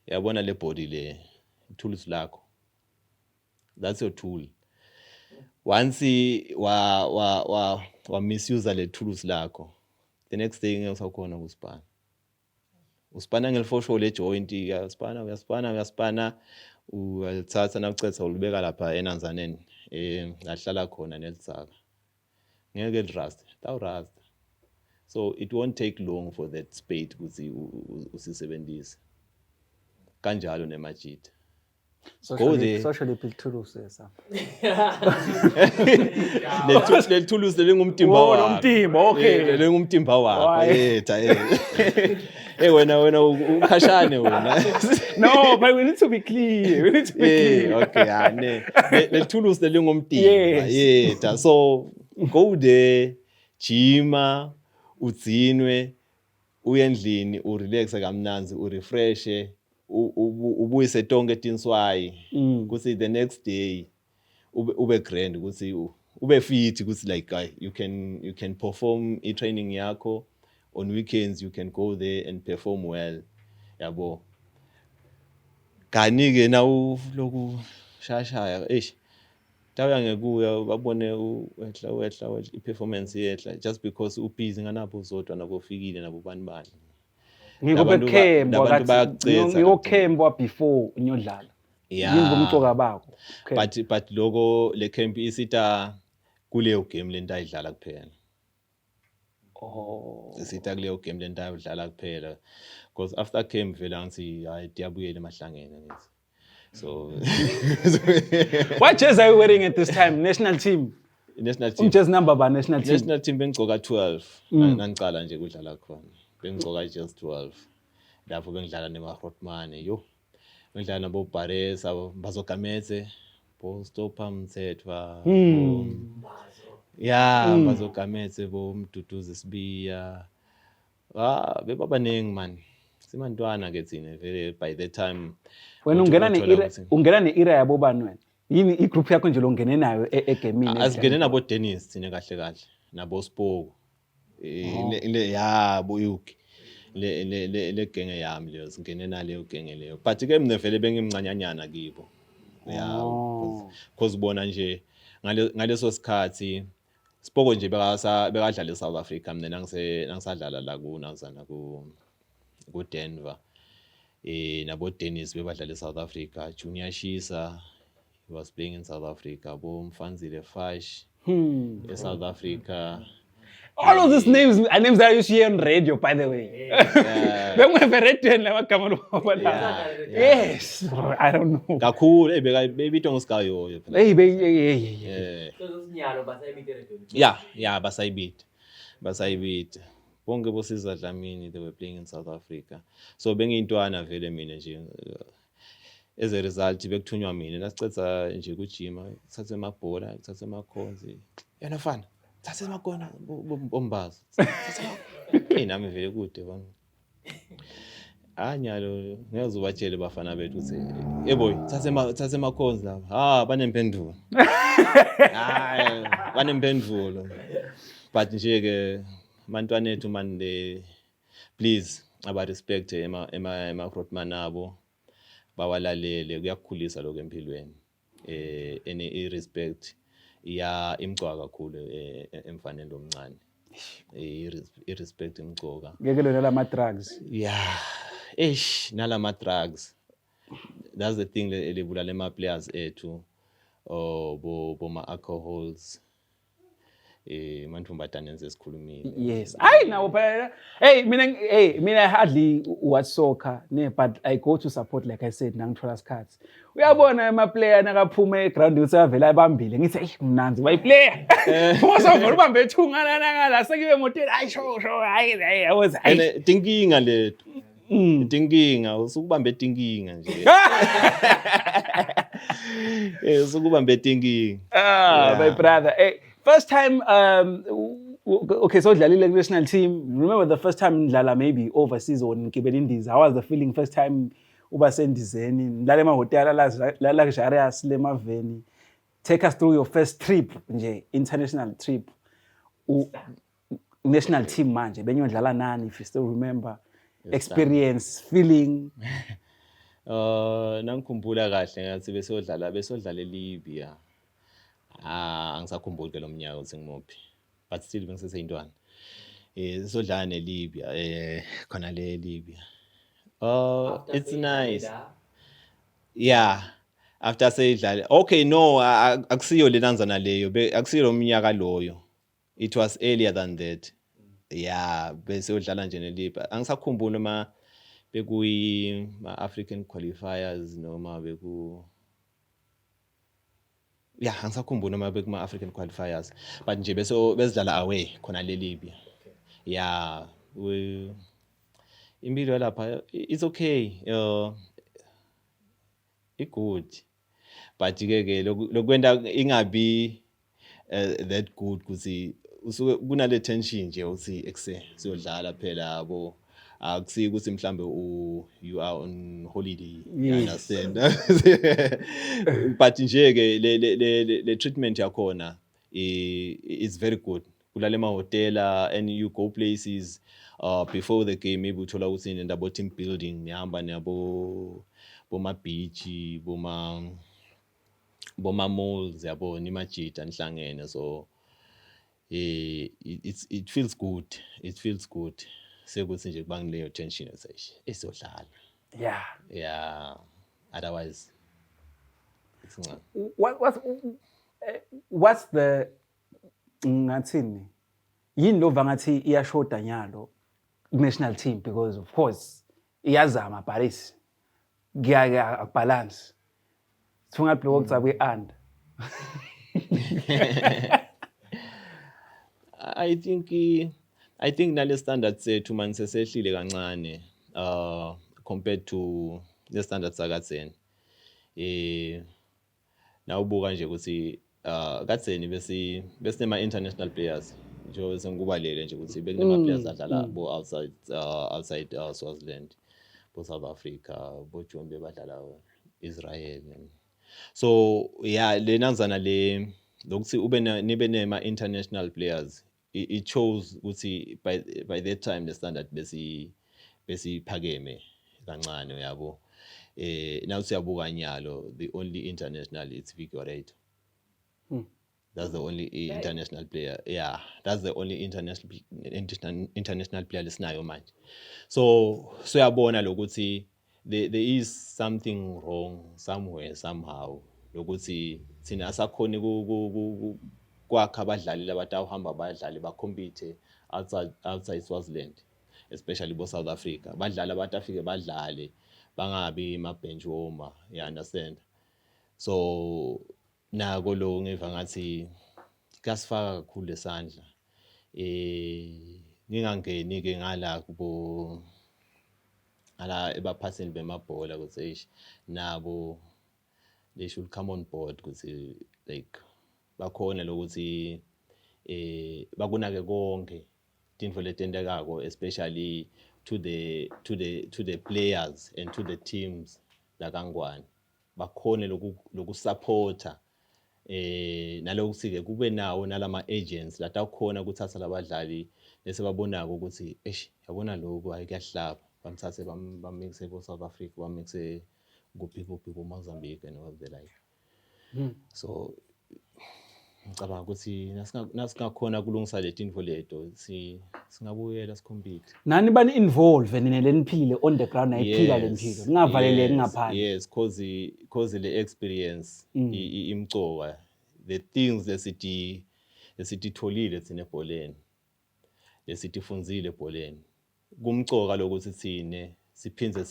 S1: yabona le body le tools lakho that's your tool once wa misuse le tools lakho the next day ngeke usakhona uspana ngelifosho le joint uyaspana uyalithatha nawucetha ulibeka lapha enanzaneni lahlala khona nelitsaka ngeke lirust rust so it won't take long for that spade ukuthi usisebenzise kanjalo nemajita
S2: socially built tools sasa
S1: le tools lengumtimba wakho
S2: umtimba okay
S1: lengumtimba wakho Hey wena ukhashane wena.
S2: No, but we need to be clear. We need to be clear.
S1: Okay, le tools lelingomtimba.
S2: Yes.
S1: Yeah, so go there, jima, udzinwe, uye endlini, urelaxe kamnanzi, urefreshe, ubuyise tonke tinswayi. Kuthi the next day ube grand, kuthi ube fit, kuthi like you can perform training yakho. On weekends you can go there and perform well. Yabo. Kanike na loku shashaya tawuya ngekuya babone wehla iperformance yehla just because ubusy nganabo zodwa nabofikile nabo banibani.
S2: Ngikokemba before unyodlala. Yini ngomcoka bakho.
S1: But logo le camp isita kuleyo game lento ayidlala kuphela. Isita kuleyo game lento ayidlala kuphela. Because after camp vela ngithi hayi diyabuyela emahlangene ngithi. So
S2: What jersey are you wearing at this time? National team.
S1: National team.
S2: Just number ba national team.
S1: National team bengigcoka 12. Ngicala nje kudlala khona. Bengigcoka just 12. Lapho bengidlala neMahrotmane yo. Bengidlala nabo Baresa, Bazokameze, bo Stopper Mthethwa. Yeah, Bazokameze bo Mduduzi Sibiya. Bebabaningi man. Simantwana ke thina vele by the time
S2: wena ungena ne-era yabo bani wena yini igroup yakho nje longene nayo egamini
S1: asingene nabo Dennis thina kahle nabo Spoko ya boyuki le genge yami leyo singene naleyo genge leyo but ke mina vele bengimncanyanyana kibo because bona nje ngaleso sikhathi Spoko nje bekadlala eSouth Africa mina nangisadlala la kunazana ku Denver nabo Dennis bebadlala eSouth Africa. Junior Shisa, he was playing in South Africa. Bo Mfanzile Fash South Africa.
S2: All of these names are names that I used to hear on radio, by the way. Yes, I don't know.
S1: Kakhulu baby tongs kayo. Yeah, basayibit. Bonke bosiza Dlamini, they were playing in South Africa. So bengintwana vele mina nje as a result bekuthunywa mina nasicetha nje kujima thathe amabhola thathe amakhonzi yana fana thathe amakona bombazo nami vele kude bani anyalo ngeze ubatshele bafana bethu uthi yeboy thathe amakhonzi lapha banempendulo hayi banempendulo but nje ke mantwana ethu man please aba respect ema nabo bawalalele kuyakukhulisa lokho empilweni ene respect ya imgcoka kakhulu emfaneni lomncane respect imgcoka
S2: ngeke lo nalama drugs
S1: yeah nalama drugs that's the thing lebulala ema players ethu boma alcohols mantumbatane nzesikhulumile
S2: yes nawo phela mina hardly watch soccer but I go to support like I said nangithola isikhathi uyabona ama player nakaphuma eground uthi avela abambile ngithi mnanzi way player usovula ubambe ethunga la sekiwe emotweni show I was
S1: tinkinga lethu tinkinga usukubambe tinkinga nje usukubambe tinkinga
S2: my brother first time okay so dlalile national team remember the first time ndlala maybe overseas or ngibele indiza how was the feeling first time uba sendizeni ndlala emahotel la luxurious le maveni take us through your first trip nje international trip national team manje benyodlala nani if you still remember experience feeling
S1: nangikhumbula kahle ngathi besodlala eLibya angisakhumbuli ke lo mnyaka ukuthi ngimuphi but still bengiseseyintwana sodlala neLibya khona le Libya it's nice yeah after sayidlala okay no akusiyo lenanzana leyo akusiyo lo mnyaka loyo it was earlier than that yeah bese udlala nje neLibya angisakhumbula noma bekuyi African qualifiers noma beku yeah angisakhumbula noma bekuma African qualifiers but nje bese besidlala away khona le Libya yeah impilo lapha it's okay good but ke lokwenda ingabi that good kuthi usuke kunale tension nje uthi ekuse siyodlala phela yabo akusiki ukuthi mhlambe you are on holiday you understand but nje ke le treatment yakhona is very good kulale mahotela and you go places before the game maybe uthola ukuthi indaba team building nihamba nabo boma beach boma malls yabo nimajita nihlangene so it feels good sekuthi nje kubangileyo tension esodlala yeah otherwise it's not.
S2: What's the ngathini yini lo vangathi iyashoda nyalo national team because of course iyazama Paris giya balance Funga block zabe and
S1: I think nale standards sethu manje sesehlile kancane compared to the standards zakatseni nawubuka nje ukuthi katseni besinema international players nje sengubalele nje ukuthi bekunema players adlala bo outside Swaziland bo South Africa bo Jombe badlala Israel so yeah lenanzana le lokuthi nibe nema international players it shows ukuthi by that time the standard besiphakeme kancane yabo now siyabuka nyalo the only international it's Vigorator. That's the only international player. Yeah, that's the only international player lesinayo manje. So yabona lokuthi there is something wrong somewhere somehow lokuthi thina asakhona kwakha abadlali labatawuhamba abadlali bacompete outside Swaziland especially bo South Africa badlali abatafike badlale bangabi ma bench warmer you understand so nako lo ngiva ngathi kasifaka kakhulu lesandla ngingangeni ke ngala kubo ala ebaphathini bemabhola ukuthi nabo they should come on board ukuthi like bakhona lokuthi bakunake konke into letendekako especially to the players and to the teams la kangwane bakhona lokusupporta nalokuthi ke kube nawo nalama agents latakhona ukuthatha labadlali bese babonako ukuthi yabona lokho ayikuyahlaba bamthathe bamixe bo South Africa bamixe kuphi bo Mozambique and all the like so ngicabanga ukuthi nasingakhona kulungisa le tinto leto singabuyela sicompete
S2: nani bani involve nileniphile on the ground ayiphila lempilo ningavaleleki ngaphandle
S1: yes cause le experience imcoka the things lesititholile thina ebholeni lesitifunzile ebholeni kumcoka lokuthi thine siphindze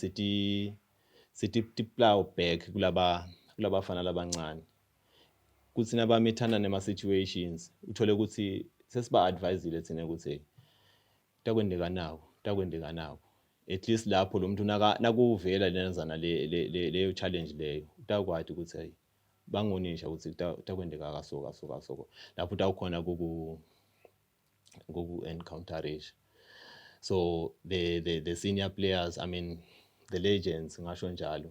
S1: sithi plow back kulabafana labancane kuthi nabamithana nema situations uthole ukuthi sesiba adviseile thina ukuthi takwendeka nawo at least lapho lo muntu nakuvela lenzana leyo challenge leyo utakwazi ukuthi hey bangonisha ukuthi takwendeka kaso lapho utawukhona goku encounterish so the senior players I mean the legends ngasho njalo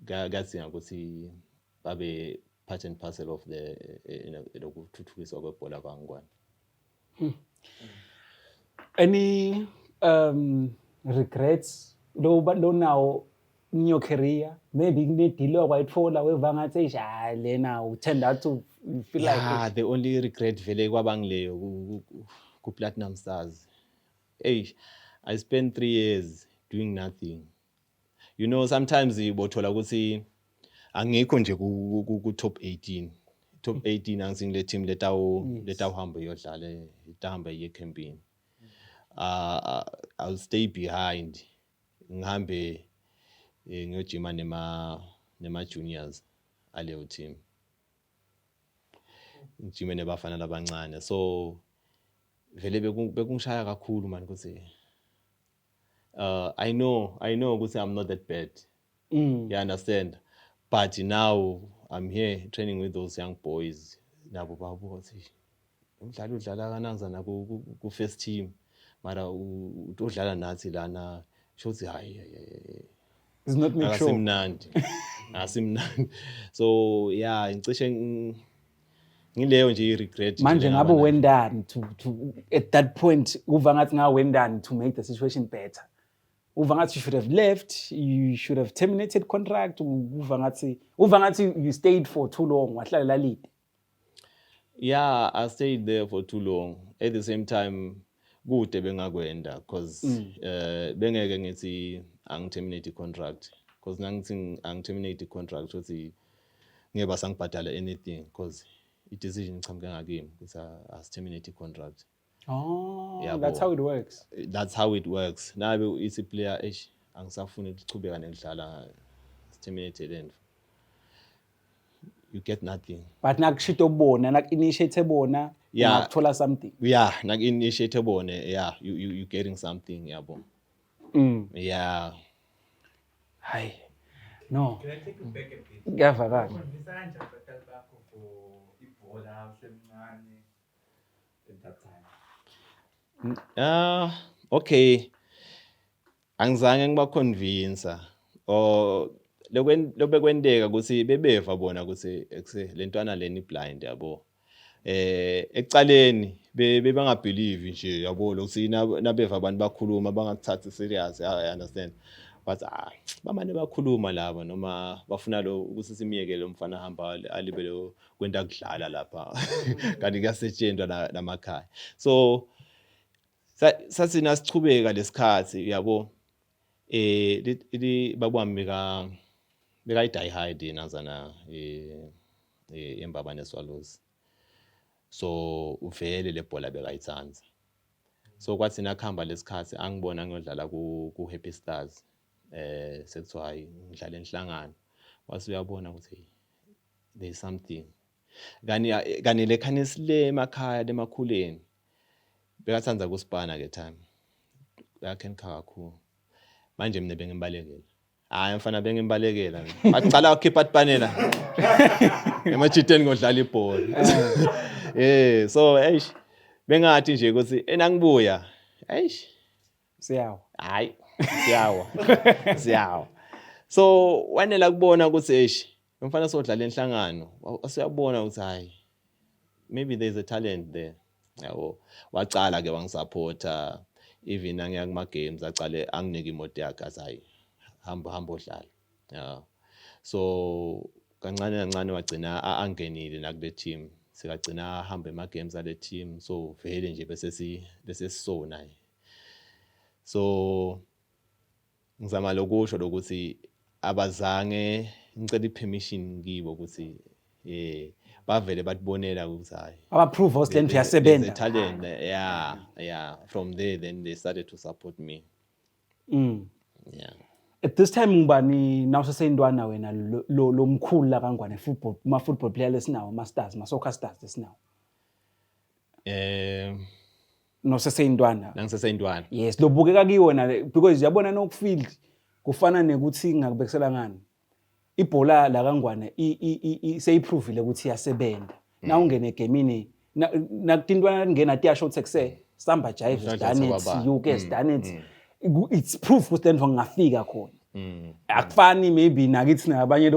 S1: kuyadinga ukuthi babe part and parcel of the lokuthuthukiswa kwebhola kwangwane.
S2: Any regrets lo now in your career maybe kunedilo kwayitfola wevangathi lena u turned out to feel like
S1: the only regret vele kwabangileyo ku Platinum Stars I spent 3 years doing nothing. You know sometimes ibothola ukuthi angikho nje ku top 18 angisingile team letawuhamba yodlala itahamba ye campaign I'll stay behind ngihambe ngiyojima nema juniors aleyo team ngijime nebafana labancane so vele bekungishaya kakhulu manje ukuthi I know ukuthi I'm not that bad. You understand? But now I'm here training with those young boys. Nabo babuthi umdlali udlala kananzana ku first team. Mara udlala nathi lana shothi hayi.
S2: It's not make sure.
S1: Asimnandi. So yeah, ngicishe ngileyo nje regret.
S2: Manje ngabe wendani to at that point uva ngathi nga wendani to make the situation better. Uva ngathi you should have left, you should have terminated contract, uva ngathi you stayed for too long, wahlala late.
S1: Yeah, I stayed there for too long. At the same time, kude bengakwenda because bengeke ngithi angiterminate contract because nangithi angiterminate contract uthi ngeke basangibhadala anything because i-decision ichamuke ngakimi ukuthi asiterminate contract.
S2: Oh,
S1: yeah,
S2: that's how it works.
S1: That's how it works. Nabe isi player angisafuni ukuchubeka nekudlala terminated and you get nothing.
S2: But nakushito bona, nak-initiate bona, nakuthola something.
S1: Yeah, nak-initiate bona, yeah, you getting something, yabo. Yeah.
S2: Hi. No.
S3: Can I take you back a bit?
S2: Ngiyavakala.
S1: Okay. Angizange ngibaconvince or lobekwendeka ukuthi bebeva bona ukuthi lentwana leni blind yabo. Ecaleni bebangabelieve nje yabo lokuthi nabeva abantu bakhuluma bangakuthathi serious, I understand. But bamane bakhuluma laba noma bafuna lo ukuthi simiyekele umfana hamba alibele kwenda kudlala lapha kanti kuyasetshenzwa namakhaya. So sathi nasichubeka lesikhathi yabo babami beka Die Hard nazana eMbabane Swallows. So uvele lebhola bekayitsanza. So kwathi nakhamba lesikhathi angibona ngiyodlala ku Happy Stars. Sekuthiwa hayi ngidlala enhlangano. Wase uyabona ukuthi there is something. Kani lekhanisile emakhaya lemakhuleni. Bekathanza kuSpana ke time. Yakhenkha kakhulu. Manje mina bengimbalekela. Hayi mfana bengimbalekela. Bacala ukhipha ipanela. Emajiteni ngodlala ibhola. So bengathi nje ukuthi enangibuya.
S2: Siyawa.
S1: Hayi, siyawa. So wanela kubona ukuthi mfana sodlala enhlangano. Asiyabona ukuthi hayi maybe there's a talent there. Yabo wacala ke wangisupporta even nangiya kuma games acale anginike imoto yakhe asayi hamba odlala. Yeah. So kancane wagcina angenile na kule team. Sikagcina ahamba ema games ale team so vele nje bese sisona. So ngizama lokusho lokuthi abazange ngicela ipermission kibo ukuthi bavele batibonela ukuthi hayi
S2: Aba-prove host yasebenza.
S1: Talent. Yeah. From there then they started to support me. Yeah.
S2: At this time ngubani nawusaseyintwana wena lo mkhulu la kangwane football player lesinawo masters soccer stars lesinawo. Nosaseyintwana.
S1: Nangisaseyintwana.
S2: Yes, lobukeka kiwona because yabona nokufield kufana nekuthi ngakubekisela ngani. Ibhola la kangwane seyiprovile ukuthi iyasebenza. Na ungene egamini nakutintwana ngena tiyasho sekse Samba Jive has done it, UK has done it. It's proof ukuthi lento ngafika khona. Akufani maybe nakithi nabanye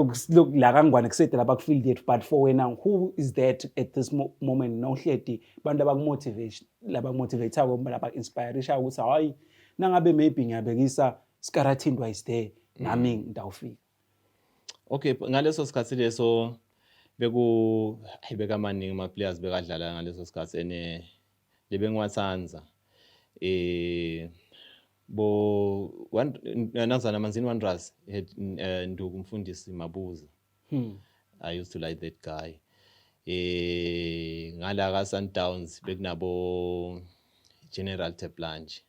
S2: la kangwane kusethe lapha ku field yethu but for wena who is that at this moment nohledi bantu abakumotivation labakumotivate laba inspiration ukuthi hayi nangabe maybe ngiyabekisa Skarathindwa is there nami ngidawufika.
S1: Okay, ngaleso sikhathi leso beka maningi ama players bekadlala ngaleso sikhathi ene lebengiwathanza nanzana Manzini Wanderers had Ndugu Mfundisi Mabuza. I used to like that guy. Ngala ka Sundowns bekunabo General Teblanche.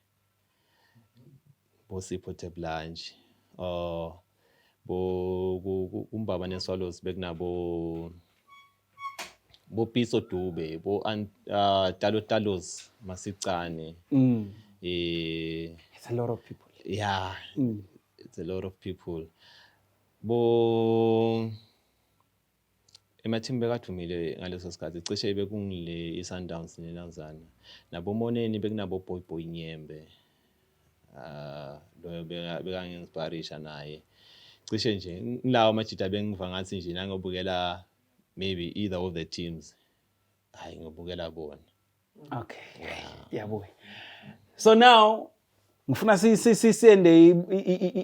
S1: Bosipho Teblanche. Umbabane Swallows bekunabo Piso Dube, Talos Masicane.
S2: It's a lot of people.
S1: Yeah,
S2: Mm.
S1: it's a lot of people. Emathimba bekadumile ngaleso sikhathi cishe bekungile iSundowns neLanzana. Nabomoneni bekunabo Boy Nyembe. Lo bekanginspirisha naye. Cishe nje ngilawo majita bengiva ngathi nje nangobukela maybe either of the teams. Hayi ngobukela bona.
S2: Okay. Yabo. So now ngifuna sisende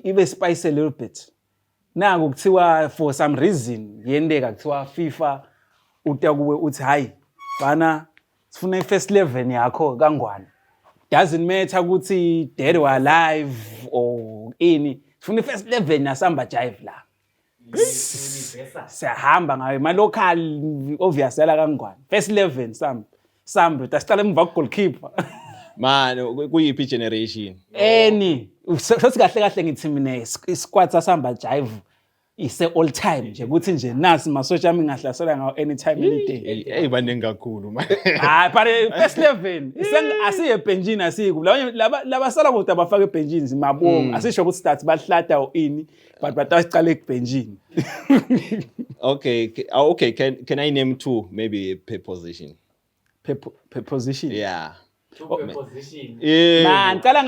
S2: ibe spice a little bit. Naku kuthiwa for some reason yendeka kuthiwa FIFA utakuwe uthi hayi bana sifuna i-first 11 yakho kangwane. Doesn't matter ukuthi dead or alive or ini. Sifuna i-first 11 nasamba jive la. Siyahamba ngayo ma local obvious yala kangwane. First 11 samba tasicala emva goalkeeper.
S1: Man, kuyiphi generation?
S2: Any sothi kahle ngithi mina isquad sasamba jive ise all time nje ukuthi nje nasi masotsha ami ngahlasela ngawo anytime any day.
S1: Hey baningi kakhulu man.
S2: Hayi but first 11 asiye benjini asiku laba sala kodwa bafaka ebenjini mabonga asisho ukuthi start bahlata ini but bataqala ebenjini.
S1: Okay, can I name two maybe per position?
S2: Per position.
S1: Yeah.
S3: Position.
S1: Yeah.
S2: Man, cala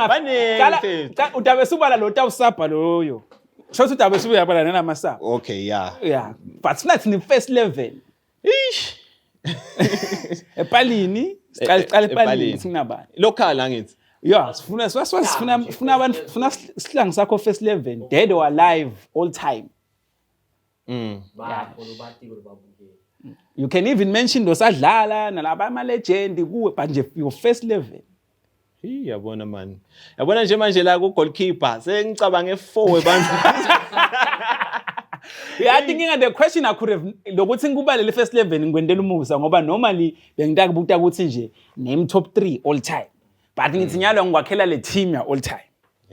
S2: utabe subala lo tawusapha loyo. Shothi utabe subuyabala nana masapha.
S1: Okay, yeah.
S2: Yeah. But not in the first 11.
S1: Ish.
S2: Epalini, siqala epalini sinabani.
S1: Local angithi.
S2: Yeah, sifuna abantu sifuna sihlangu sakho first 11, dead or alive all time. You can even mention dosadlala nalaba ama legend kuwe but nje your first 11.
S1: Yabona man. Yabona nje manje la ku goalkeeper sengicabange 4 abantu.
S2: Yeah, I think the question I could have lokuthi ngikubalele first 11 ngikwendela umusa ngoba normally bengitaka bukuta ukuthi nje name top 3 all time. But ngithi nyalo ngikwakhela le team ya all time.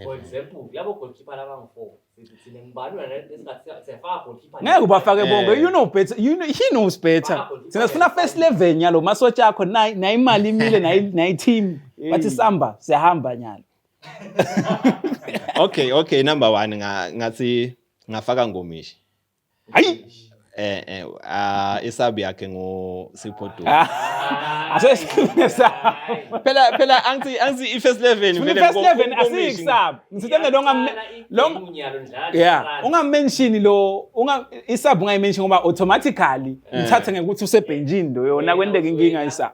S3: For example, labo goalkeeper labangu4. Sithine ngibalula lesingathi siyafaka goalkeeper.
S2: Ngeke ubafake bonke. You know better. He knows better. Sina sifuna first 11 nyalo masotsha akho na imali imile na team. Bathi samba siyahamba nyalo.
S1: Okay, number 1 ngathi ngafaka Ngomishi.
S2: Hayi.
S1: Isabi yakhe ngo Siphodu.
S2: Asesifuna
S1: Phela angithi i-first 11 vele
S2: first 11 asiyikusab. Ngithembe yeah, ungamention lo isab ungayimention ngoba automatically uthathe ngekuthi usebenjini lo yona kwendeka inkinga isab.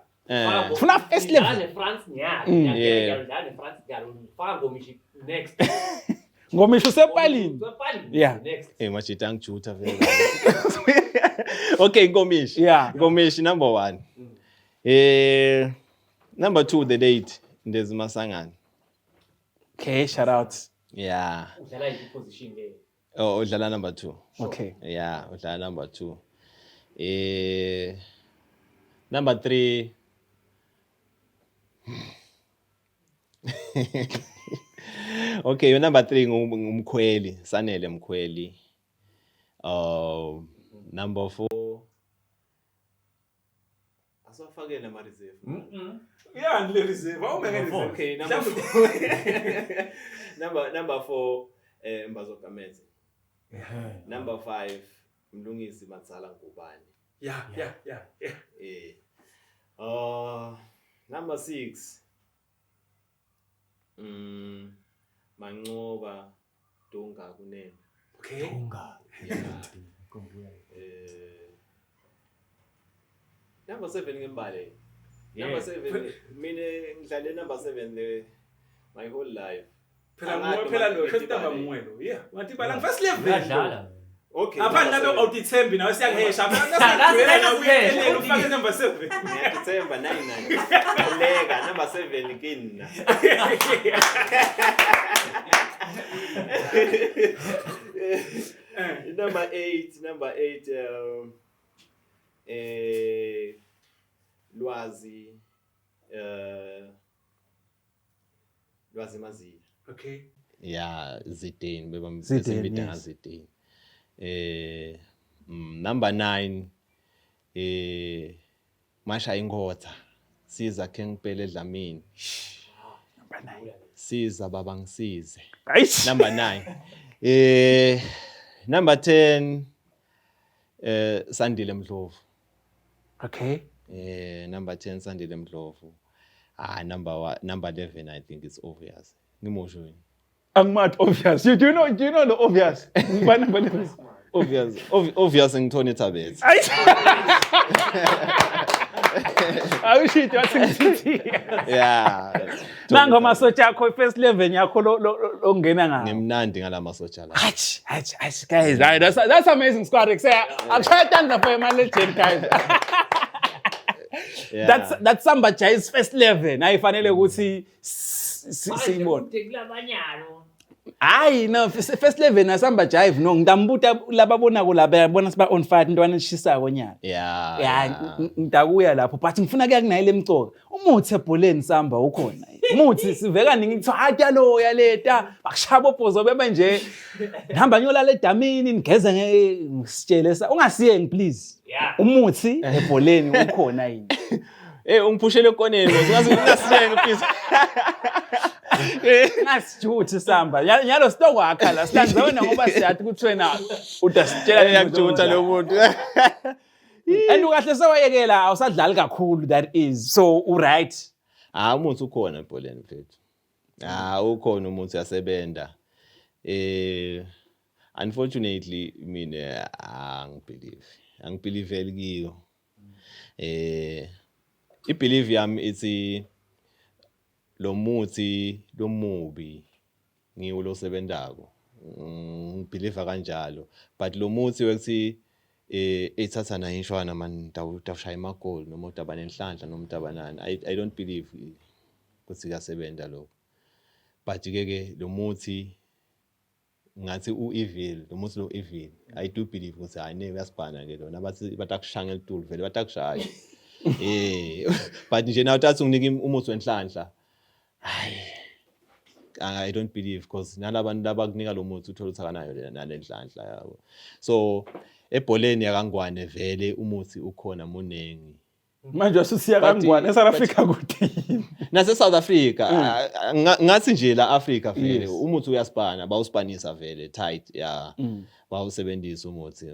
S2: Funa first 11
S3: France nyalo France nyalo faka Ngomishi next.
S2: Ngomisho sepalini. Yeah.
S3: Next.
S1: Machita ngijuta vele. Okay, Ngomishi.
S2: Yeah.
S1: Ngomishi number 1. Number 2 the date Ndezi Masangane.
S2: Okay, shout out.
S1: Yeah.
S3: Udlala in position le.
S1: Oh, udlala number 2.
S2: Okay.
S1: Yeah, udlala number 2. Number 3. Okay, your number 3 ngumkhweli, Sanele Mkhweli. Number 4. Asafakele ama reserve.
S2: Yeah, le reserve.
S1: Okay, number 4. number 4 Mbazoka Menze. Number 5 Mlungisi Matsala Ngubane.
S2: Yeah.
S1: Number 6 Manqoba Dunga Kunene.
S2: Okay.
S1: Dunga. Number 7 ngembale. Number 7 mina ngidlale number 7 my whole life.
S2: Phela lo khesitaba ngwelo. Yeah. Ngathi bala first level.
S3: Uyadlala.
S1: Okay.
S2: Apha nabe awutithembi nawe siyangehesha. Ufake number 7.
S1: Ngiyakethemba 99. Aleka number 7 kina. Number 8 Lwazi Mazia.
S2: Okay.
S1: Yeah, Zidane beba
S2: Zidane, yes.
S1: Zidane. Number 9 Masha Ingotha Siza King Pele Dlamini.
S2: Number 9.
S1: siza baba ngisize.
S2: Aish.
S1: Number 9. Number 10 Sandile Mdlovu.
S2: Okay.
S1: Number 10 Sandile Mdlovu. Number 11 I think it's obvious. Ngimusho yini?
S2: I'm mad obvious. Do you know the obvious? Number 11.
S1: Obvious ngithona Thabethe.
S2: Aish. Awu shit wathi.
S1: Yeah.
S2: Nanga masocha akho first 11 yakho lo ngena ngayo.
S1: Ngimnandi ngalamasotsha la.
S2: Hatch guys. That's amazing squad. I'll try to stand for my legend guys.
S1: Yeah.
S2: That's Samba Jai's first 11. Ayifanele ukuthi siyibone. Hayi no first 11 na Samba Jive no ngidambuta lababona ko laba yabona siba on fire intwana eshisako nyana. Yeah, ngitakuya lapho but ngifuna kuya kunayile emcoka. Umuthi ebholeni Samba ukhona. Umuthi siveka ningithi hatya lo yaleta bakushaba ophozo bebe nje. Ngihamba ngiyolala edamini ngigeze ngisitshele ungasiye please. Umuthi ebholeni ukhona yini.
S1: Ungiphushele ekoneni ngasiyenga please.
S2: Ngasijuthi Samba nyalo stock wakha la silandze wena ngoba siyathi kuthwena udasitshela
S1: ngiyakujutha lo muntu.
S2: And ukahle sewayekela awusadlali kakhulu that is so right.
S1: Umuthi ukhona ebholeni mfethu. Ukhona umuthi yasebenda. Unfortunately mina angibelieve kiyo. I-believe yami ithi lo muthi lo mubi ngiwo lo sebendako ngibelieve kanjalo but lo muthi wekuthi ethatha na inshwana man tawushaya amagoli noma udaba nenhlanhla noma udaba nani I don't believe ukuthi kasebenza lo but ke lo muthi ngathi u-evil lo muthi lo evil I do believe ukuthi ayine uyasibhana ke lona bathi batakushanga elitulu vele batakushaya but nje naw thathu nginike umuthi wenhlanhla I don't believe because nalabantu labakunika lo muthi uthola uthakanayo lena nenhlanhla yabo so ebholeni yakangwane vele umuthi ukhona munengi
S2: manje usiya kangwane eSouth Africa kuthi
S1: nase South Africa ngathi nje la Africa vele umuthi uyasibana bawuspanisa vele tight bawusebenzisa umuthi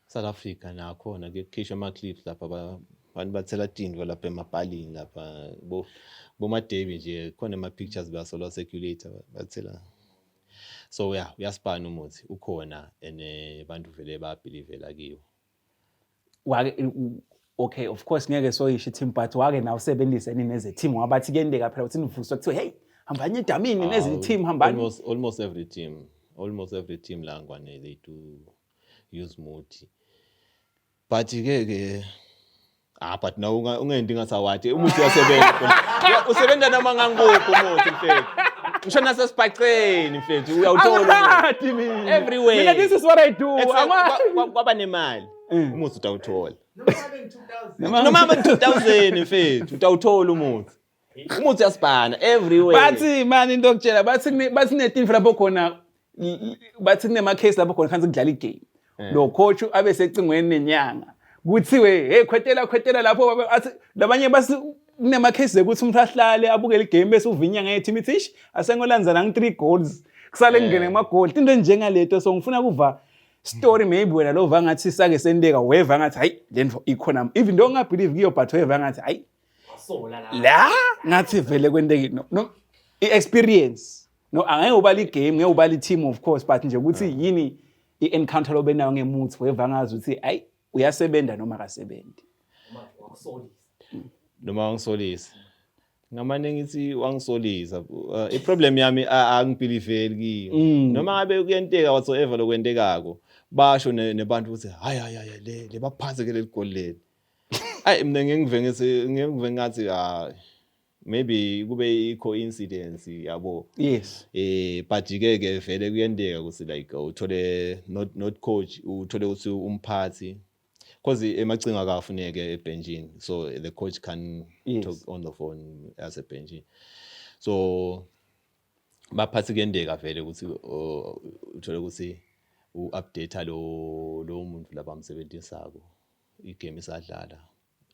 S1: South Africa nakhona kukhishwa ama clips lapha abantu bathela tindwa lapha emabhalini lapha boma Devi nje khona ama pictures basolo circulator bathela so uyasibana umuthi ukhona ene abantu vele ba believe la kiyo
S2: okay of course ngeke soyisho team but wake na usebenzise nini neze team wabathi kuyendeka phela uthi nivuswa kuthiwa hey hambanye edamini neze team hambanye
S1: almost every team la ngwane they do use muthi but ke but na ungendi ngasawathi umuthi uyasebenza usebenza noma nganguphi umuthi mfethu ngisho nasesibhaceni mfethu uyawuthola everywhere
S2: mina this is what I do
S1: kwaba nemali umuthi utawuthola noma 2000 mfethu utawuthola umuthi uyasibhana everywhere
S2: bathi man into okutshela bathi neteam lapho khona bathi kunema case lapho khona khanze kudlala igame lo coach abe secingweni nenyanga kuthiwe hey khwetela lapho athi labanye basi kunema case ukuthi umuntu ahlale abukele igame bese uvinya ngeteam ithi asengolanza nang 3 goals kusale ngene ama goal into njengaleto so ngifuna kuva story maybe wena lo vangathi sake sendeka weva ngathi hayi then economy even though nga believe kiyo but weva ngathi hayi
S3: sola
S2: la ngathi vele kwendeki no experience no angeke ubali game ngeke ubali team of course but nje ukuthi yini i-encounter lo benayo ngemuthi weva ngazi ukuthi hayi uyasebenza noma akasebenzi
S1: noma wangisolisa ngamane ngithi wangisolisa i-problem yami angibelieve kiyo noma ngabe kuyenteka whatsoever lokwendekako basho nebantu ukuthi hayi le baphaze ke leligoli leli ayi mina ngive ngathi maybe kube i-coincidence yabo
S2: yes
S1: but ke vele kuyenteka ukuthi like uthole not coach uthole ukuthi umphathi because emacinga akafuneke ebenchini so the coach can talk on the phone as a bench so baphathi kuyenteka vele ukuthi uthole ukuthi uupdate lo muntu laba umsebenzisako igame isadlala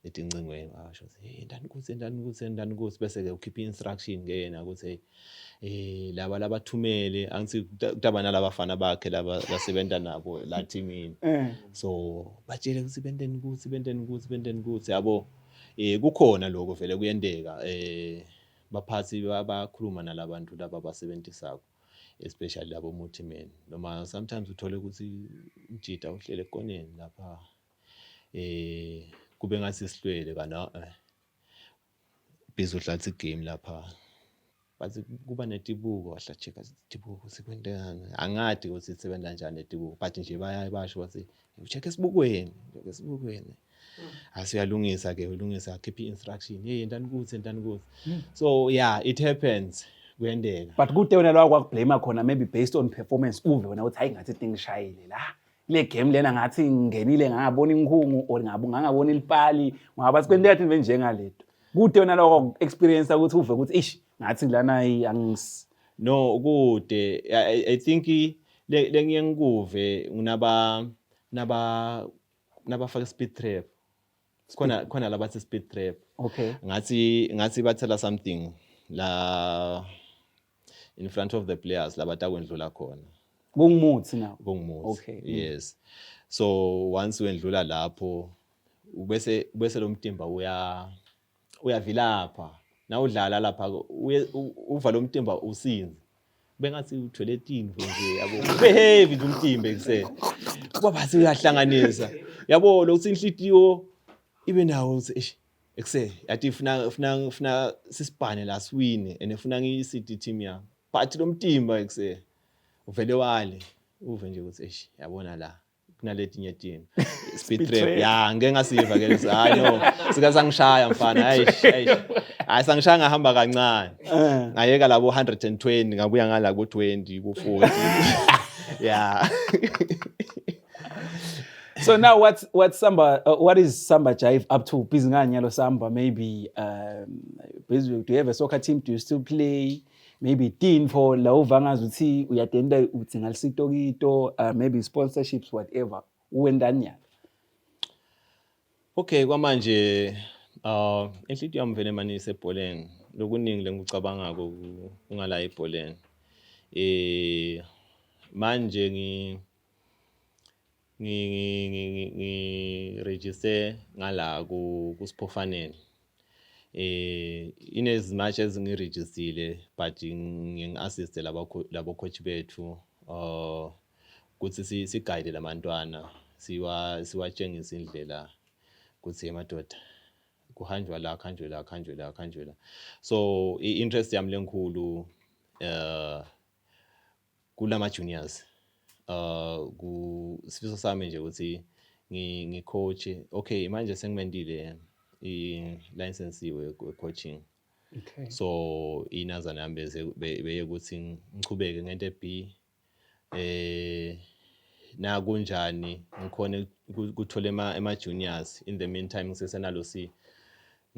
S1: etingcingweni basho ndani kuthi bese ke ukhipha instruction ngena ukuthi labathumele angithi kutaba nalabafana bakhe laba basebenza nabo la teamini so batshele ukuthi bendeni kuthi yabo kukhona lokho vele kuyendeka baphathi bakhuluma nalabantu laba basebenzisako especially labo multimen noma sometimes uthole ukuthi umjida uhlele ekoneni lapha kube ngathi sihlwele kana busy udlala igame lapha bathi kuba netibuko wahla checka tibuko sikwendana angadi ukuthi sisebenza kanjani netibuko but nje bayasho bathi ucheck esibukweni asiyalungisa ke ulungisa keep instruction ndani kuthi so yeah it happens kuyendeka
S2: but kude wena lawa kwakublame khona maybe based on performance uve wena uthi hayi ngathi ngishayile la le game lena ngathi ngingenile ngangabona inkhungu or ngangabona ilipali ngoba sikwendeka into njengaleto kude wena lawa experience ukuthi uve ukuthi ish ngathi lana angis
S1: no kude I think le ngiyengikuve naba faka speed trap khona labathi speed trap
S2: okay
S1: ngathi bathela something la in front of the players labata kwendlula khona
S2: kungumuthi nawo
S1: okay yes so once wendlula lapho ubese lo mtimba uyavilapha na udlala lapha uva lo mtimba usinzi bengathi uthwele timvu nje yabo beheavy umtimba ekuse kuba bathi uyahlanganisa yabo lokuthi inhlitiyo ibe nawo uthi ekuse yathi funa sisibhane la swini and efuna ngiyi-City team ya but lo mtimba ekuse uvele wale uve nje ukuthi yabona la kunaletinye team speed trap ya ngeke ngasiva ke hayi no sikasangishaya mfana hayi sangishaya ngahamba kancane ngayeka labo 120 ngabuya ngala ku 20 ku 40 yeah
S2: so now what is Samba Jive up to busy nganyalo Samba maybe busy do you have a soccer team do you still play maybe team for la uvangazi uthi uyadenda uthi ngalisitokito maybe sponsorships whatever uwendani nyaka
S1: okay kwamanje enhlitiyo yami vele manje isebholeni lokuningi lengicabanga ungala ebholeni manje ngi register ngala ku Siphofaneni as much as ngiregistile but ngingi-assist labo coach bethu ukuthi si guide labantwana siwatshengisa indlela ukuthi emadoda kuhanjwa la khanjwe la so interest yami lenkulu kulama juniors sifiso sami nje ukuthi ngicoach okay manje sengimendile i-license iwe coaching
S2: okay
S1: so inazana yami beye ukuthi ngichubeke ngento B na kunjani ngikhona ukuthola ema juniors in the meantime ngisesenalo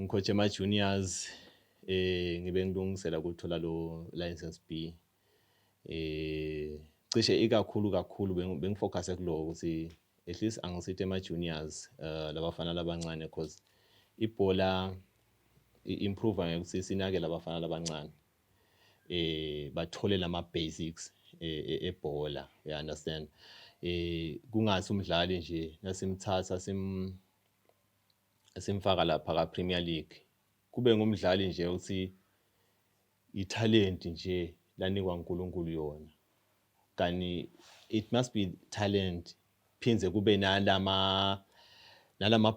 S1: ngicoach ema juniors ngibe ngilungisela ukuthola lo license B cishe ikakhulu bengifocus kulo ukuthi at least angisithi ema juniors labafana labancane because ibhola improve ngokuthi sinake labafana labancane bathole lama basics ebhola you understand kungathi umdlali nje nasimthatha simfaka lapha ka Premier League kube ngumdlali nje uthi italent nje lanikwa uNkulunkulu yona kani it must be talent phinze kube nalama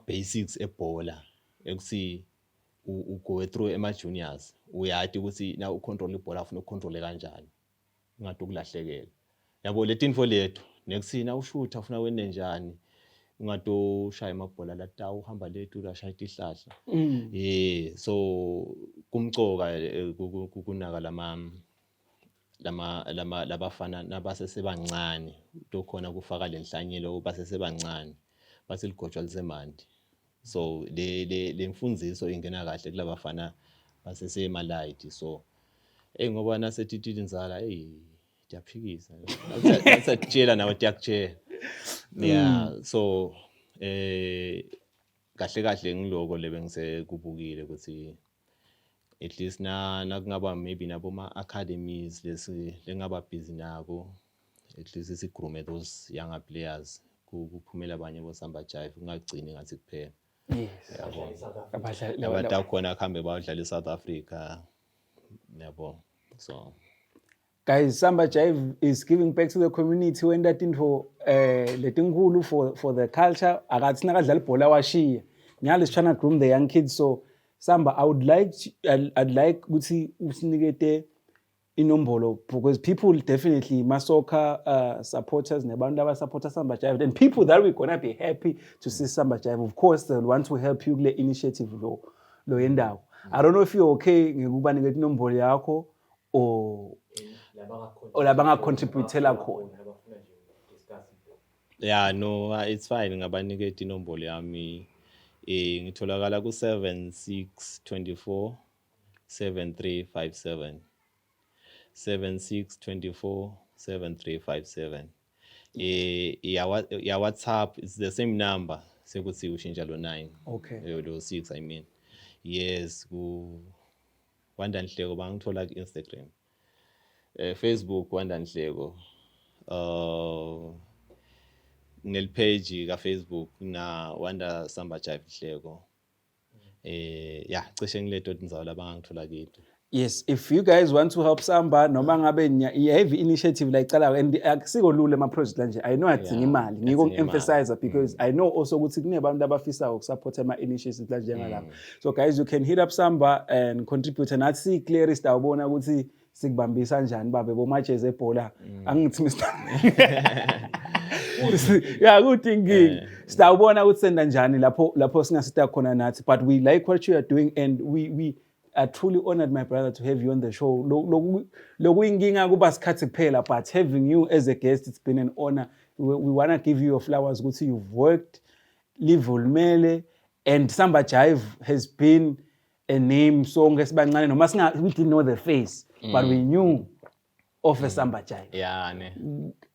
S1: basics ebhola ekuthi go through ema juniors uyati ukuthi na ucontrol ibhola ufuna ucontrol kanjani ungathi ukulahlekela yabo letinfo lethu nekusina ushutha ufuna wene njani ungatoshaya amabhola latawu uhamba lethu ulashaya ihlahla so kumcoka kunaka labafana nabasesebancane tokhona kufaka lenhlanyelo basesebancane bathi ligojwa lisemandi so le mfundiso ingena kahle kulabafana basesemalayiti so ngoba nasetitile inzala ndiyaphikisa nasatshela nawe tiyakutshela yeah so kahle ngiloko lebengise kubukile ukuthi at least nakungaba maybe nabo ma academies lengaba busy nabo, at least sigroom those younger players kuphumela abanye bo Samba Jive ungagcini ngathi kuphela.
S2: Yes.
S1: Abantu akhona akhambe bayodlala eSouth Africa yabo. So
S2: guys, Samba Jive is giving back to the community when that info letingulu for the culture. Akathi nakadlala ibhola washiya. Nyalo is trying to groom the young kids. So Samba, I'd like ukuthi usinikete inombolo because people definitely masoka supporters nebantu abasupporta Samba Jive and people that we're gonna be happy to see Samba Jive. Of course, they'll want to help you kule initiative lo yendawo. I don't know if you're okay ngikuba nikete inombolo yakho or labanga contributela khona.
S1: Yeah, no, it's fine. Ngabanikete inombolo yami. Ngitholakala ku 7624 7357 7624 7357. Ya WhatsApp it's the same number sekuthi ushintsha lo 9.
S2: Okay.
S1: Lo 6 I mean. Yes, ku Wanda Nhleko bangithola ku Instagram. Facebook Wanda Nhleko. Nel page ka Facebook na Wanda Samba Jive Nhleko. Yeah, cishe ngileto tinzawo labangangithola kithi.
S2: Yes, if you guys want to help Samba noma ngabe heavy initiative like cala and akusiko lule ama project kanje. I know adzinga imali. Ngiko emphasize because I know also ukuthi kunebantu abafisa ukusupport ama initiatives kanje ngalapha. So guys, you can hit up Samba and contribute and athi clearest awubona ukuthi sikubambisa kanjani babe bo matches ebhola. Angithi Mr. Yeah, good thinking. Sitawubona ukuthi senda njani lapho singasita khona nathi, but we like what you are doing and we are truly honored, my brother, to have you on the show. Lokuyinkinga kuba sikhathi kuphela, but having you as a guest, it's been an honor. We want to give you your flowers. Good to you've worked, live ulmele, and Samba Jive has been a name song. We didn't know the face, but we knew of a Samba Jive.
S1: Yeah, ne.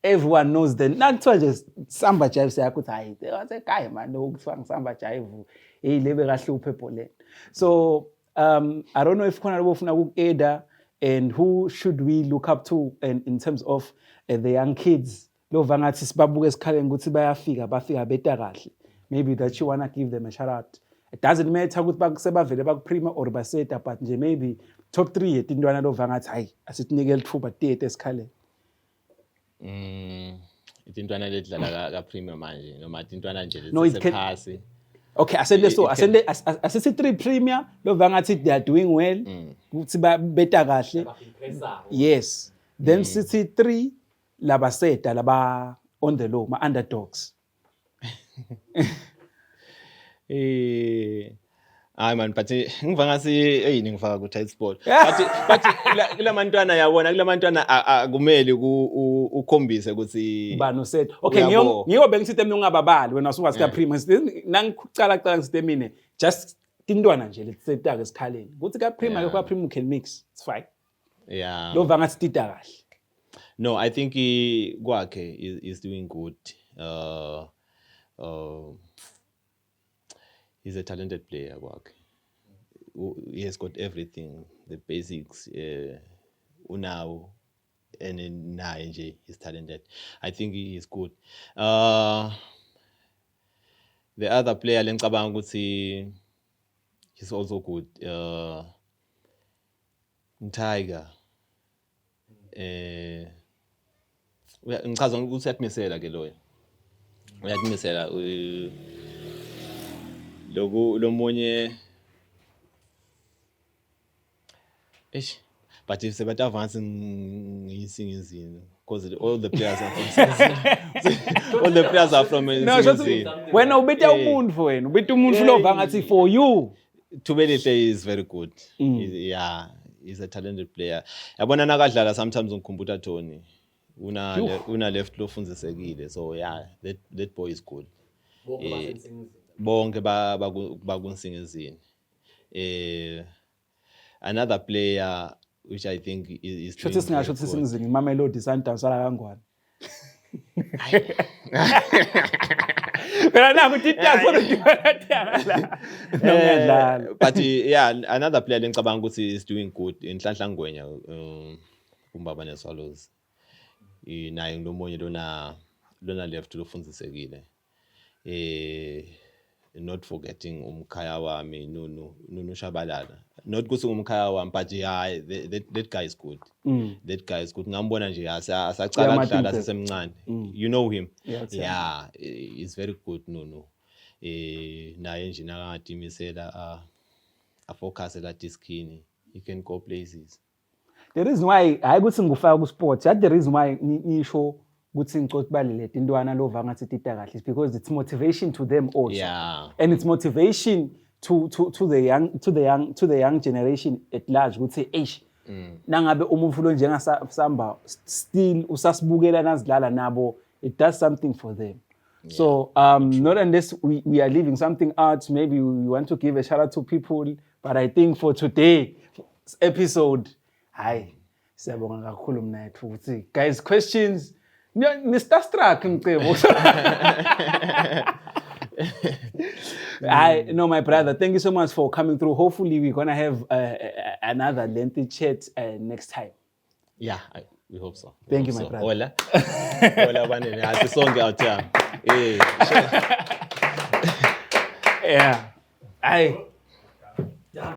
S2: Everyone knows the not just Samba Jive say akuthi hayi the guy man lokuthiwa Samba Jive lebe kahluphe ebholeni. So I don't know if khona lobofuna ukueda and who should we look up to and in terms of the young kids lova ngathi sibabuke esikhaleni ukuthi bafika beta kahle. Maybe that you want to give them a shout out. It doesn't matter ukuthi bakusebavele bakuprima or baseta, but nje maybe top 3 yetintwana lova ngathi hayi asitinike lithuba tete esikhaleni.
S1: Itintwana ledlala ka premium manje noma itintwana nje lesephasi.
S2: Okay, asese 3 premier lova ngathi they are doing well ukuthi beta kahle. Yes. Then sithi 3 labaseta laba on the low, ma underdogs.
S1: Hayi man, but ngivangasi ngifaka ku tight sport. But kulamantwana yabona kulamantwana akumele ukhombise ukuthi
S2: bano set. Okay, ngiyo bengisithi mina ungababali wena usungazika prima. Nangicala ngithi mina just tintwana nje letsetaka esikhaleni. Ukuthi ka prima ke kwa prima you can mix. It's fine.
S1: Yeah.
S2: Lo vangathi tita kahle.
S1: No, I think kwakhe is doing good. He's a talented player, kwakhe. He has got everything, the basics. Unawo and naye nje he's talented. I think he is good. The other player lengicabanga ukuthi he's also good. Tiger. Ngichaza ukuthi uyatmisela ke loyo. Uyatmisela lo munye but if sebat advance ngiyisingizini because all the players are from
S2: No, wena ubita umuntu wena ubita umuntu lova ngathi for you
S1: Thubelihle is very good. He's a talented player. Yabona nakadlala sometimes ngikhumbula Tony una left lo funzisekile, so yeah, that boy is good. Bonke bakunsingizini. Another player which I think is
S2: shothi singasho ukuthi singizini Mamelodi Sundowns ala kangwane. Phela nangu titazo lokudlala.
S1: But yeah, another player engicabanga ukuthi is doing good inhlanhla Ngwenya kumbaba neSwallows. Naye nginomunye lona left lofundisekile. Not forgetting umkhaya wami Nunu Shabalala. Not ukuthi umkhaya wami but yeah that guy is good. That guy is good. Ngambona nje asacala kudlala sesemncane. You know him. Yeah, he's very good Nunu. Naye nje nakadimisela a focus la diskini. He can go places.
S2: The reason why hayi ukuthi ngifaka ku sports, that the reason why ngisho ukuthi ngicothe balele intwana lova ngathi tita kahle is because it's motivation to them also.
S1: Yeah.
S2: And it's motivation to the young generation at large ukuthi eish nangabe umfulo njenga Samba still usasibukela nazidlala nabo, it does something for them. Yeah. So not unless we are leaving something out, maybe we want to give a shout out to people, but I think for today's episode hayi siyabonga kakhulu mina ethu ukuthi guys questions Mr. Struck mcebo. No, my brother, thank you so much for coming through. Hopefully we're gonna have another lengthy chat next time.
S1: Yeah, we hope so.
S2: Thank you, my brother.
S1: Hola banene asisonke out here.
S2: Yeah.